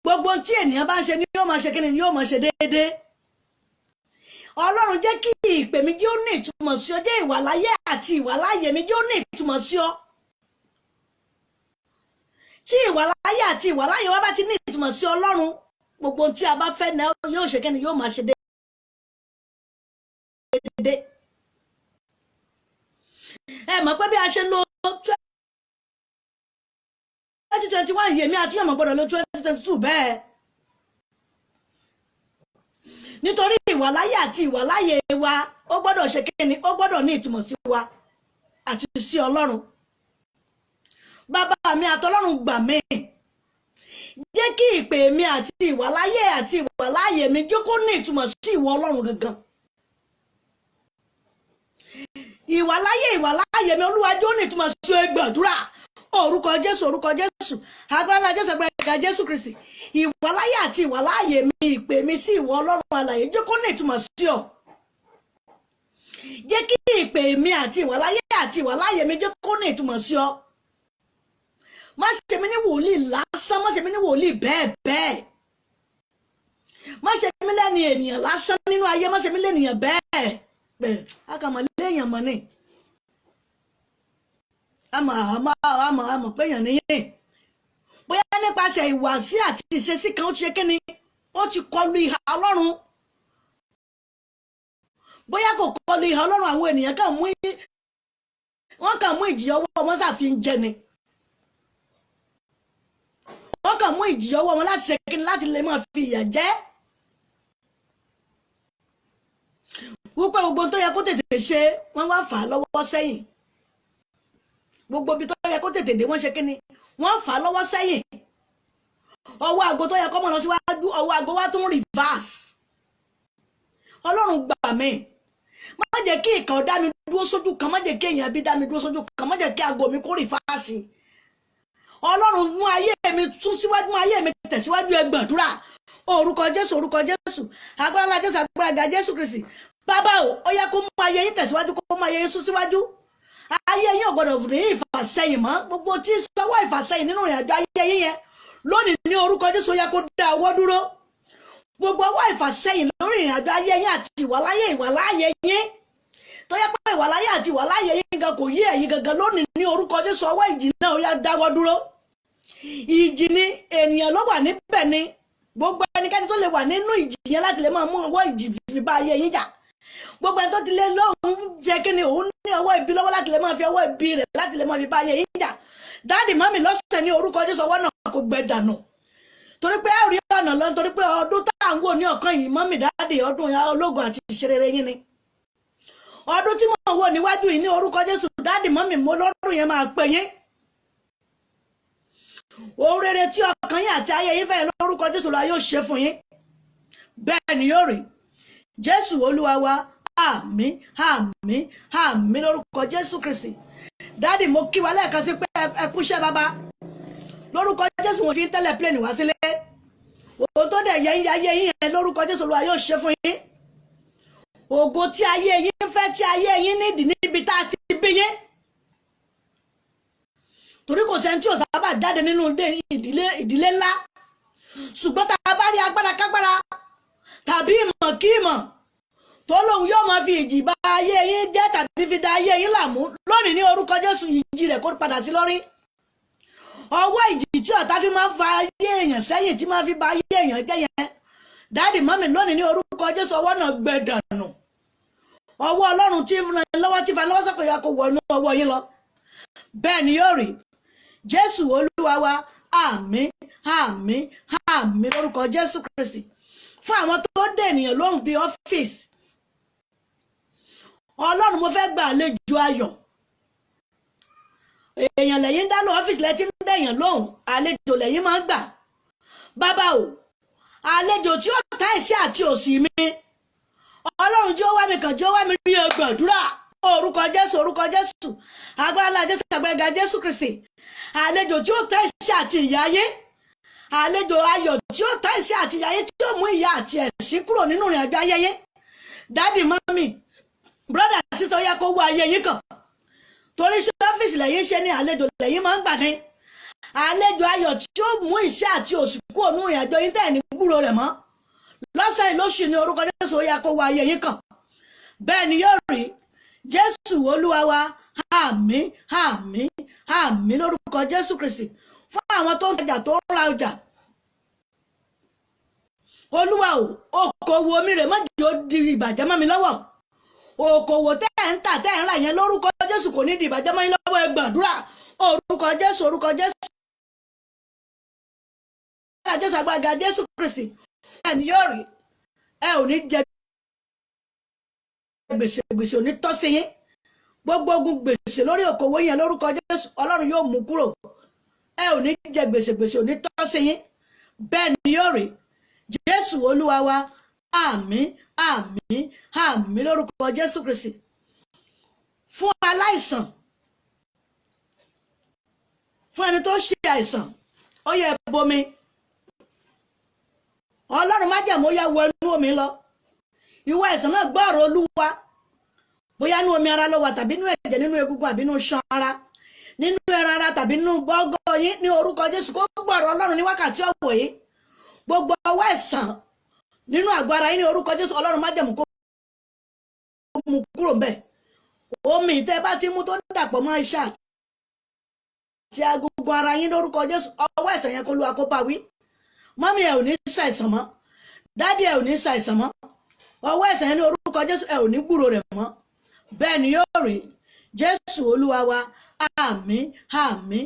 gbogbo tí ènìyàn bá ń ṣe ní yóò máa ṣe kí ni yóò máa ṣe déédéé Ọlọ́run jẹ́ kí ìpè mi jẹ́ ó ní ìtumọ̀ sí ọ, jẹ́ ìwàláyé àti ìwàláyé mi jẹ́ ó ní ìtumọ̀ sí ọ. Tí ìwàláyé àti ìwàláyé wa bá ti ní ìtumọ̀ sí Ọlọ́run, gbogbo tí a bá fẹ́ náà yóò ṣe kíni, yóò máa ṣe déédéé. Ẹ mọ̀ pé bí a ṣe lo 2021 yèmí àti ọmọ gbọ́dọ̀ lo 2022 bẹ́ẹ̀. Nítorí ìwàláyé àti ìwàláyé wa ó gbọ́dọ̀ ṣe kíni, ó gbọ́dọ̀ ní ìtumọ̀ sí wa àti sí Ọlọ́run. Bàbá mi àtọlọ́run gbà mí, jẹ́ kí ìpè mi àti ìwàláyé mi jẹ́ kó ní ìtumọ̀ sí ìwọ Ọlọ́run gangan. Ìwàláyé mi Olúwa jẹ́ ó ní ìtumọ̀ sí gbàdúrà. Orúkọ Jésù, orúkọ Jésù, agbára Jésù, agbára Jésù Kristi. Ìwàláyé àti ìwàláyé mi, ìpè mi sí ìwọ Ọlọ́run alààyè jẹ́ kó ní ìtumọ̀ sí ọ. Jẹ́ kí ìpè mi àti ìwàláyé mi jẹ́ kó ní ìtumọ̀ sí ọ. Má ṣe mí ní wòlíì lásán, má ṣe mí ní wòlíì bẹ́ẹ̀. Má ṣe mí lẹ́ni ènìyàn lásán nínú ayé, má ṣe mí lẹ́nìyàn bẹ́ẹ̀. A kà mọ̀ léèyàn mọ̀ ni. Àmọ̀ pé èèyàn níyìn. Bóyá nípasẹ̀ ìwàsí àti ìṣesí kan ó ti ṣe kíni, ó ti kọlu ìhà Ọlọ́run. Bóyá kò kọlu ìhà Ọlọ́run, àwọn ènìyàn wọ́n kàn mú ìjìyà ọwọ́ wọn ṣàfihàn jẹ ni. Wọ́n kàn mú ìjìyà ọwọ́ wọn láti ṣe kíni, láti lè máa fi ìyà jẹ. Wípé gbogbo tó yẹ kó tètè ṣe wọ́n wá fà á lọ́wọ́ sẹ́yìn. Gbogbo ibi tó yẹ kó tètè dé wọ́n ṣe kíni, wọ́n fà á lọ́wọ́ sẹ́yìn. Ọwọ́ àgbo tó yẹ kó mọ̀ lọ síwájú, ọwọ́ àgbo wá tún reverse. Ọlọ́run gbà mí, má jẹ́ kí ìkàn dá mi dúró sójú kan, má jẹ́ kí èèyàn bí dá mi dúró sójú kan, má jẹ́ kí àgbo mi kó reverse. Ọlọ́run mú ayé mi tún síwájú, mú ayé mi tẹ̀síwájú, ẹ gbàdúrà. Orúkọ Jésù, orúkọ Jésù, agbára Jésù, agbára Jésù Kristi. Bàbá o, ó yẹ kó mú ayé yín tẹ̀síwájú, kó mú ayé yín sún síwájú. Ayé yín ò gbọdọ̀ ní ìfàsẹ́yìn mọ́. Gbogbo tí sọ́wọ́ ìfàsẹ́yìn nínú ìrìnàjò ayé yín yẹn lónìí ní orúkọ Jésù, ó yẹ kó dá ọwọ́ dúró. Gbogbo ọwọ́ ìfàsẹ́yìn lórí ìrìnàjò ayé yín àti ìwàláyé yín tó yẹ pé ìwàláyé àti ìwàláyé yín gan kò yé ẹ̀yin gangan, lónìí ní orúkọ Jésù, ọwọ́ ìjì náà ó yá dáwọ́ dúró. Ìjì ni ènìyàn ló wà níbẹ̀ ni. Gbogbo ẹnikẹ́ni tó lè wà nínú ìjì yẹn láti lè máa mú ọwọ́ ìjì fi bá ayé yín jà. Gbogbo ẹni tó ti lé lóhun jẹ́ kí ni òun ní ọwọ́ ibi lọ́wọ́ láti lè máa fi ọwọ́ ibi rẹ̀ láti lè máa fi bá ayé yín jà. Dáàdì mọ́mì lọ́sẹ̀ ní orúkọ Jésù, ọwọ́ náà kò gbẹ dànù. Torí pé ẹ̀rí ọ̀nà lọ, nítorí pé ọdún tá à ń wò ní ọ̀kan yìí mọ́mì dáàdì, ọdún ológun àti ìṣerere yín ni. Ọdún tí mò ń wò níwájú yìí ní orúkọ Jésù, dáàdì mọ́mì mo lọ́dún yẹn máa pè yín. Ohun rere tí ọkàn yín àti ayé yín fẹ́ lórúkọ Jésù lọ yóò ṣe fún yín. Bẹ́ẹ̀ ni yóò rí. Jésù Olúwa wa, àmín, àmín, àmín lórúkọ Jésù Kristi. Dáàdì mo kí wa lẹ́ẹ̀kan sí pé ẹ kúṣẹ́ bàbá. Lórúkọ Jésù mo fi ń tẹ́lẹ̀ plane wá sílé. Ògo tó dẹ̀ yẹ ayé yín yẹn lórúkọ Jésù Olúwa yóò ṣe fún yín. Ògo tí ayé yín fẹ́, tí ayé yín nídìí níbi tá a ti bí yín. Torí kò sẹ́ni tí ò sábà jáde nínú ìdílé ńlá. Ṣùgbọ́n tá a bá rí agbára kágbára tàbí ìmọ̀ kí ìmọ̀ tó lóun yóò máa fi ìjì bá ayé yín jẹ́ tàbí fi da ayé yín láàmú, lónìí ní orúkọ Jésù ìjì rẹ̀ kó padà sí lórí. Ọwọ́ ìjì tí ọ̀tá fi máa ń fa ayé èèyàn sẹ́yìn, tí máa fi ba ayé èèyàn jẹ́ yẹn, dáàdì mọ́mì lónìí ní orúkọ Jésù, ọwọ́ náà gbẹ dànù. Ọwọ́ Ọlọ́run tí ń ran lọ́wọ́, tí fa lọ́wọ́ sọ́kò yẹ kó wọnú ọwọ́ yín lọ. Bẹ́ẹ̀ ni yóò rí. Jésù Olúwa wa, àmín, àmín, àmín lórúkọ Jésù Kristi. Fún àwọn tó ń dè ènìyàn lóhùn bíi ọ́fíìsì, Ọlọ́run mo fẹ́ gba àlejò ayọ̀. Èèyàn lẹ́yìn dá lọ ọ́fíìsì lẹ́tí ń dẹ̀yàn lóhùn, àlejò lẹ́yìn máa ń gbà. Bàbá o, àlejò tí ó ta ẹ̀sí àti òsì mi, Ọlọ́run tí ó wá mi kàn, tí ó wá mi rí gbàdúrà. Orúkọ Jésù, orúkọ Jésù, agbára Jésù, agbára Jésù Kristi. Àlejò tí ó ta ẹ̀sí àti ìyà ayé, àlejò ayọ̀ tí ó ta ẹ̀sí àti ìyà ayé, tí ó mú ìyà àti ẹ̀sín kúrò nínú ìrìnàjò ayé yín. Dáàdì mọ́mì, brother sister, yẹ kó wá ayé yín kàn. Torí ṣe ọ́fíìsì lẹ́yìn ṣe ní àlejò lẹ́yìn máa ń gbà ní. Àlejò ayọ̀ tí ó mú iṣẹ́ àti òṣì kúrò nínú ìrìnàjò yín tẹ̀ ní gbúrò rẹ̀ mọ́. Lọ́sẹ̀ ìlóṣù ní orúkọ Jésù, ó yẹ kó wá ayé yín kàn. bẹ́ẹ̀ ni yóò rí Jésù Olúwa wa. Àmín àmín àmín lórúkọ Jésù Kristi. Fún àwọn tó ń tajà tó ń ra ọjà, Olúwa o, okòwò mi rè má jẹ́ ó di ìbàjẹ́ mọ́ mi lọ́wọ́. Okòwò tẹ́ ẹ̀ ń tà tẹ́ ẹ̀ ń rà yẹn lórúkọ Jésù kò ní di ìbàjẹ́ mọ́ yín lọ́wọ́. Ẹ gbàdúrà orúkọ Jésù, orúkọ Jésù. Jésù agbára Jésù Kristi. Ẹ ní yóò rí, ẹ ò ní jẹ gbèsè ò ní tọ́ sí yín. Gbogbo ogun gbèsè lórí okòwò yẹn lórúkọ Jésù Ọlọ́run yóò mú kúrò. Ẹ ò ní jẹ gbèsè ò ní tọ́ sí yín. Bẹ́ẹ̀ ni yóò rí Jésù Olúwa wa. Àmín àmín àmín lórúkọ Jésù Kristi. Fún aláìsàn, fún ẹni tó ṣe àìsàn, ó yẹ bomi. Ọlọ́run májẹ̀mú ó yá wọ inú omi lọ. Ìwọ àìsàn náà gbọ́ ọ̀rọ̀ Olúwa. Bóyá inú omi ara ló wà tàbí inú ẹ̀jẹ̀, nínú egungun àbí inú ṣan ara, nínú ẹran ara tàbí inú bọ́gọ́ yín, ní orúkọ Jésù kó gbọ́ ọ̀rọ̀ Ọlọ́run ní wákàtí ọ̀wọ̀ yìí. Gbogbo ọwọ́ àìsàn nínú àgọ́ ara yín ní orúkọ Jésù Ọlọ́run májẹ̀mú kó mú kúrò ńbẹ̀. Omi tẹ́ bá ti mú tó dàpọ̀ mọ́ iṣan àti agungun ara yín lórúkọ Jésù, ọwọ́ àìsàn yẹn kó Olúwa kó bá wí. Mọ́mí ẹ ò ní ṣàìsàn mọ́, dádì ẹ ò ní ṣàìsàn mọ́. Ọwọ́ àìsàn yẹn ní orúkọ Jésù ẹ ò ní gbúrò rẹ̀ mọ́. Bẹ́ẹ̀ ni yóò rí Jésù Olúwa wa. Àmín àmín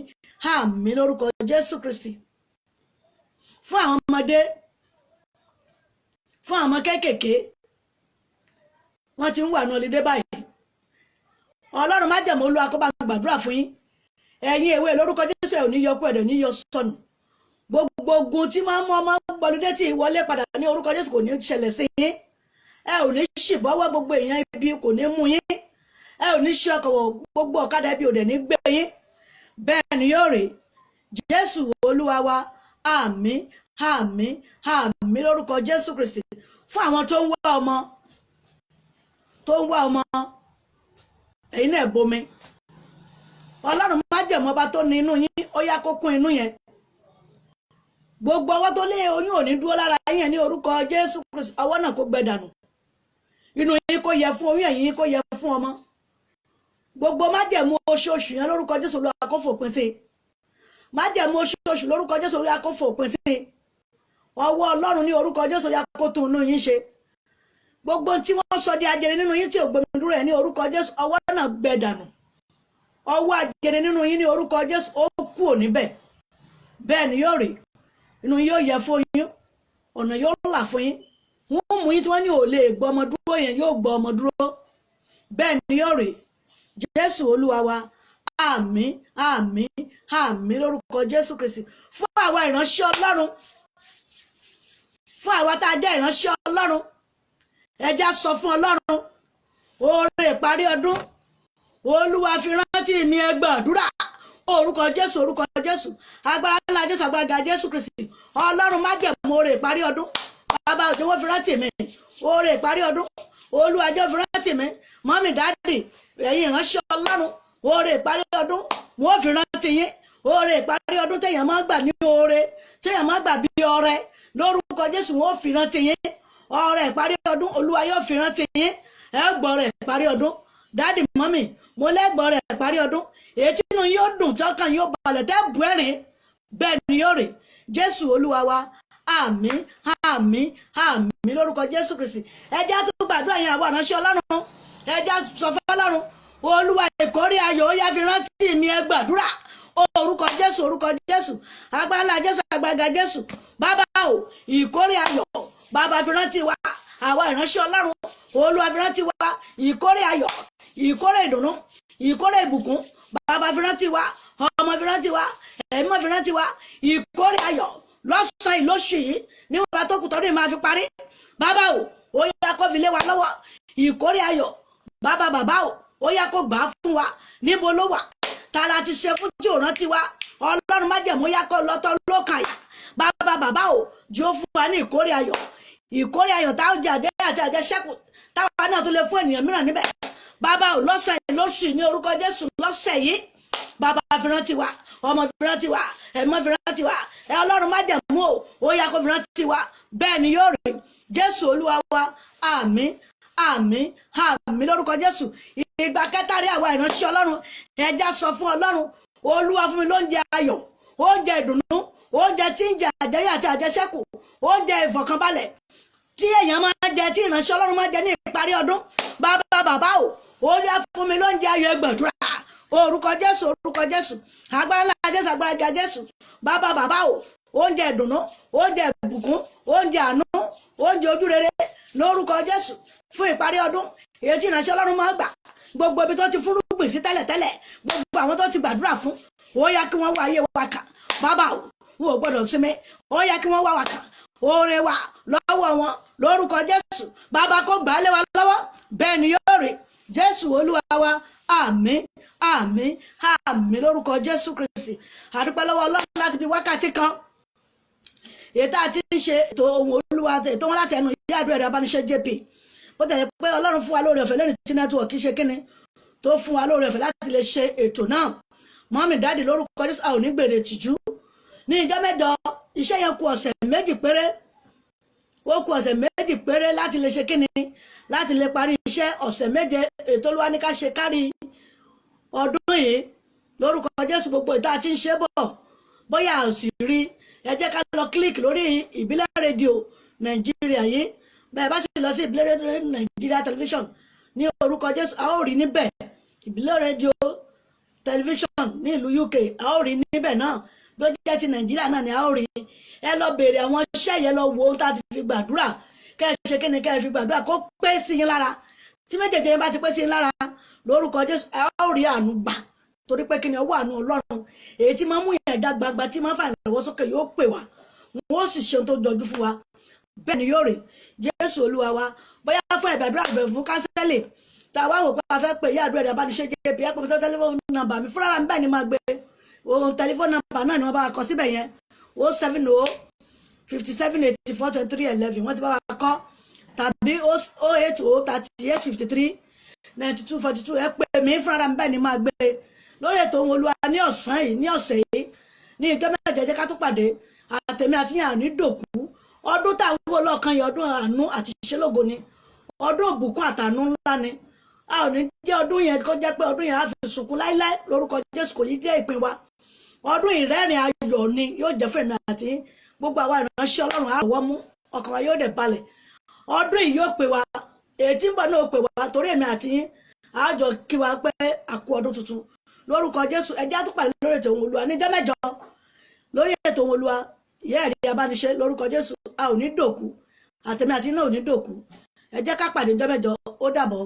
àmín lórúkọ Jésù Kristi. Fún àwọn ọmọdé, fún àwọn ọmọ kéékèèké, wọ́n ti ń wà ní ọlídé báyìí. Ọlọ́run májẹ̀mú Olúwa kó bá gbàdúrà fún yín. Ẹ̀yin èwe lórúkọ Jésù ẹ ò ní yọ kú, ẹ ò ní yọ sọnù. Gbogbo ogun tí máa ń mú ọmọ gbọlúdé tí ìwọlé padà ní orúkọ Jésù kò ní ṣẹlẹ̀ sí yín. Ẹ ò ní ṣìbọ́wọ́ gbogbo èèyàn ibi kò ní mú yín. Ẹ ò ní ṣe ọkọ̀ gbogbo ọ̀kadà ibi ò dẹ̀ ní gbé yín. Bẹ́ẹ̀ ni yóò rí Jésù Olúwa wa. Àmín àmín àmín lórúkọ Jésù Kristi. Fún àwọn tó ń wá ọmọ, ẹ̀yin náà bomi. Ọlọ́run májẹ̀mú ọba tó ní inú yín ó yá kó kún inú yẹn. Gbogbo ọwọ́ tó lé oyún ò ní dúró lára yín ní orúkọ Jésù Kristi, ọwọ́ náà kó gbẹ dànù. Inú yín kó yẹ fún oyún, ẹ̀yin kó yẹ fún ọmọ. Gbogbo májẹ̀mú oṣooṣù yẹn lórúkọ Jésù Olúwa kó fòpin sí. Májẹ̀mú oṣooṣù lórúkọ Jésù Olúwa kó fòpin sí. Ọwọ́ Ọlọ́run ní orúkọ Jésù yá kó tún inú yín ṣe. Gbogbo tí wọ́n sọ di ajere nínú yín tí ò gbẹmí dúró ẹ̀ ní orúkọ Jésù, ọwọ́ náà gbẹ dànù. Ọwọ́ ajere nínú yín ní orúkọ Jésù ó kú ò níbẹ̀. Bẹ́ẹ̀ ni yóò rí. Inú yóò yẹ fún yín, ọ̀nà yóò là fún yín. Wọ́n mú yín tí wọ́n ní ò lè gbọ́ ọmọ dúró yẹn yóò gbọ́ ọmọ dúró. Bẹ́ẹ̀ ni yóò rí Jésù Olúwa wa. Àmín àmín àmín lórúkọ Jésù Kristi. Fún àwa ìránṣẹ́ Ọlọ́run, fún àwa tá a jẹ́ ìránṣẹ́ Ọlọ́run, ẹ já sọ fún Ọlọ́run oore ìparí ọdún. Olúwa fi rántí mi, ẹ gbàdúrà orúkọ Jésù, orúkọ Jésù, agbára ńlá Jésù, agbára Jésù Kristi. Ọlọ́run májẹ̀mú oore ìparí ọdún. Bàbá òjò wọ́n fi rántí mi oore ìparí ọdún. Olúwa jẹ́ fi rántí mi. Mọ́mì dáàdì ẹ̀yin ìránṣẹ́ Ọlọ́run, oore ìparí ọdún wọ́n fi rántí yín. Oore ìparí ọdún téèyàn máa gbà ní oore, téèyàn máa gbà bí ọrẹ lórúkọ Jésù wọ́n fi rántí yín. Ọrẹ ìparí ọdún Olúwa yóò fi rántí yín. Ẹ gbọ́ ọrẹ ìparí ọdún. Dáàdì mọ́mì mo lẹ́gbọ̀ọ́ rẹ̀ ìparí ọdún, èyí tí inú yóò dùn tọ́kàn yóò balẹ̀ tẹ́ bù ẹ̀rín. Bẹ́ẹ̀ ni yóò rí Jésù Olúwa wa. Àmín àmín àmín lórúkọ Jésù Kristi. Ẹ jẹ́ tó gbàdúrà yẹn àwọn ìránṣẹ́ Ọlọ́run. Ẹ jẹ́ sọ fún Ọlọ́run, Olúwa ìkórè ayọ̀ ó yá fi rántí mi, ẹ gbàdúrà orúkọ Jésù, orúkọ Jésù, agbára Jésù, agbára Jésù. Bàbá o, ìkórè ayọ̀ bàbá fi rántí wa, àwọn ìránṣẹ́ Ọlọ́run. Olúwa fi rántí wa, ìkórè ayọ̀, ìkórè ìdùnnú, ìkórè ìbùkún. Bàbá fi rántí wa, ọmọ fi rántí wa, ẹ̀mí fi rántí wa, ìkórè ayọ̀ lọ́sàn-án ìlóṣù yìí níwọ̀n bá tó kù tọ́dún yìí máa fi parí. Bàbá o, ó yá kó fi lé wa lọ́wọ́ ìkórè ayọ̀. Bàbá o, ó yá kó gbà á fún wa. Níbo ló wà tààrà ti ṣe fún tí ò rántí wa? Ọlọ́run májẹ̀mú yá kó lọ́tọ́ lókàyà. Bàbá o, jẹ́ ó fún wa ní ìkórè ayọ̀. Ìkórè ayọ̀ táwọn jẹ àjẹ́ àti àjẹṣẹ́kù táwa náà tó lè fún ènìyàn mìíràn níbẹ̀. Bàbá o, lọ́sẹ̀ yìí lóṣù ní orúkọ Jésù, lọ́sẹ̀ yìí bàbá fi rántí wa, ọmọ fi rántí wa, ẹ̀mọ́ fi rántí wa. Ẹ Ọlọ́run májẹ̀mú o, ó yá kó fi rántí wa. Bẹ́ẹ̀ ni yóò rí Jésù Olúwa wa. Àmín àmín àmín lórúkọ Jésù. Ìgbà kẹta rí àwa ìránṣẹ́ Ọlọ́run ẹja sọ fún Ọlọ́run, Olúwa fún mi lóúnjẹ ayọ̀, oúnjẹ ìdùnnú, oúnjẹ tí ń jẹ àjẹyè àti àjẹṣẹ́kù, oúnjẹ ìfọ̀kànbalẹ̀ tí èèyàn máa jẹ, tí ìránṣẹ́ Ọlọ́run máa jẹ ní ìparí ọdún. Bàbá o, Olúwa fún mi lóúnjẹ ayọ̀ ẹgbẹ̀dúrà orúkọ Jésù, orúkọ Jésù, agbára ńlá Jésù, agbára ga Jésù. Bàbá o, oúnjẹ ìdùnnú, oúnjẹ ìbùkún, oúnjẹ àánú, oúnjẹ ojú rere lórúkọ Jésù fún ìparí ọdún. Èyí tí ìránṣẹ́ Ọlọ́run máa gbà, gbogbo ibi tó ti fúrúgbìn sí tẹ́lẹ̀tẹ́lẹ̀, gbogbo àwọn tó ti gbàdúrà fún, ó yá kí wọ́n wá ayé wa kà. Bàbá o, wọn ò gbọdọ̀ sinmi, ó yá kí wọ́n wá wa kà oore wa lọ́wọ́ wọn lórúkọ Jésù. Bàbá kó gbà á lé wa lọ́wọ́, bẹ́ẹ̀ ni yóò rí. Jésù Olúwa wa, àmín àmín àmín lórúkọ Jésù Kristi. A dúpẹ́ lọ́wọ́ Ọlọ́run láti fi wákàtí kan ètò àti ṣe ètò Ohun Olúwa, ètò wọn láti ẹnu ìyá àdúrà Eriabanise JP. Bó tẹ̀lé pé Ọlọ́run fún wa lóore ọ̀fẹ́ lẹ́nu tí nẹ́tíwọ̀kì ṣe kíni tó fún wa lóore ọ̀fẹ́ láti lè ṣe ètò náà. Mọ́mì dáàdì lórúkọ Jésù, a ò ní gbèrè tìjú. Ní ìjọ mẹ́jọ iṣẹ́ yẹn kù ọ̀sẹ̀ méjì péré, ó kù ọ̀sẹ̀ méjì péré láti lè ṣe kíni, láti lè parí iṣẹ́ ọ̀sẹ̀ méje ètò Olúwa ní ká ṣe kárí ọdún yìí lórúkọ Jésù. Gbogbo ìta tí ń ṣe bọ̀, bóyá ò sì rí, ẹ jẹ́ ká lọ kílíkì lórí ìbílẹ̀ rédíò Nàìjíríà yìí. Bẹ́ẹ̀ bá sì lọ sí ìbílẹ̀ rédíò Nàìjíríà tẹlifíṣọ̀n ní orúkọ Jésù, a ó rí níbẹ̀. Ìbílẹ̀ rédíò tẹlifíṣọ̀n ní ìlú UK, a ó rí níbẹ̀ náà. Bí ó jẹ́ ti Nàìjíríà náà ni a ó rí. Ẹ lọ béèrè àwọn iṣẹ́ yẹn, lọ wo ohun tá a ti fi gbàdúrà, kẹ́ ẹ ṣe kíni, kẹ́ ẹ fi gbàdúrà kó pé sí yín lára. Tí méjèèjì yẹn bá ti pé sí yín lára lórúkọ Jésù, a ó rí àánú gbà. Torí pé kíni, ọwọ́ àánú Ọlọ́run èyí tí máa mú ìyẹn já gbangba, tí máa fà ìrànlọ́wọ́ sókè yóò pè wá, wọn ó sì ṣe ohun tó jọjú fún wa. Bẹ́ẹ̀ ni yóò rí. Jésù Olúwa wa. Bóyá fún ìbàdúrà àbẹ̀ fún kánsẹ́lì tá a wá wò pé a fẹ́ pè ìyá àdúrà Eriabanise JP, ẹ pè mí tó tẹlifóònù nọ́mbà mi fúnra mi, bẹ́ẹ̀ ni máa gbé ohun tẹlifóònù nọ́mbà náà ni wọ́n bá wa kọ síbẹ̀ yẹn 070 57 84 23 11 wọ́n ti bá wa kọ́, tàbí 080 38 53 92 42. ẹ pè mí fúnra mi, bẹ́ẹ̀ ni máa gbé lórí ètò Ohun Olúwa ní ọ̀sán yìí, ní ọ̀sẹ̀ yìí, ní ìjọ mẹ́jọ. Jẹ́ ká tó pàdé, àtẹ̀mí àti yàn ní dòkú. Ọdún táwọn owó lọ́ọ̀kan yìí, ọdún àánú àti ìṣelógo ni, ọdún òbùkún àtàánú ńlá ni. A ò ní jẹ́ ọdún yẹn kó jẹ́ pé ọdún yẹn á fi sunkún láíláí lórúkọ Jésù, kò yí jẹ́ ìpín wa. Ọdún ìrẹ́rìn ayọ̀ ni yóò jẹ́ fún èmi àti gbogbo àwa ìránṣẹ́ Ọlọ́run. Á rọ̀wọ́ mú, ọkàn wa yóò dẹ̀ balẹ̀. Ọdún yìí yóò pè wá, èyí tí ń bọ̀ náà ó pè wá, torí èmi àti yín á jọ kí wa pé àkú ọdún tuntun lórúkọ Jésù. Ẹ jẹ́ á tún pàdé lórí ètò Ohun Olúwa níjọ́ mẹ́jọ lórí ètò Ohun Olúwa. Ìyá Eriabanise lórúkọ Jésù, a ò ní dòkú, àtẹ̀mí àti yín náà ò ní dòkú. Ẹ jẹ́ ká pàdé níjọ́ mẹ́jọ. Ó dàbọ̀.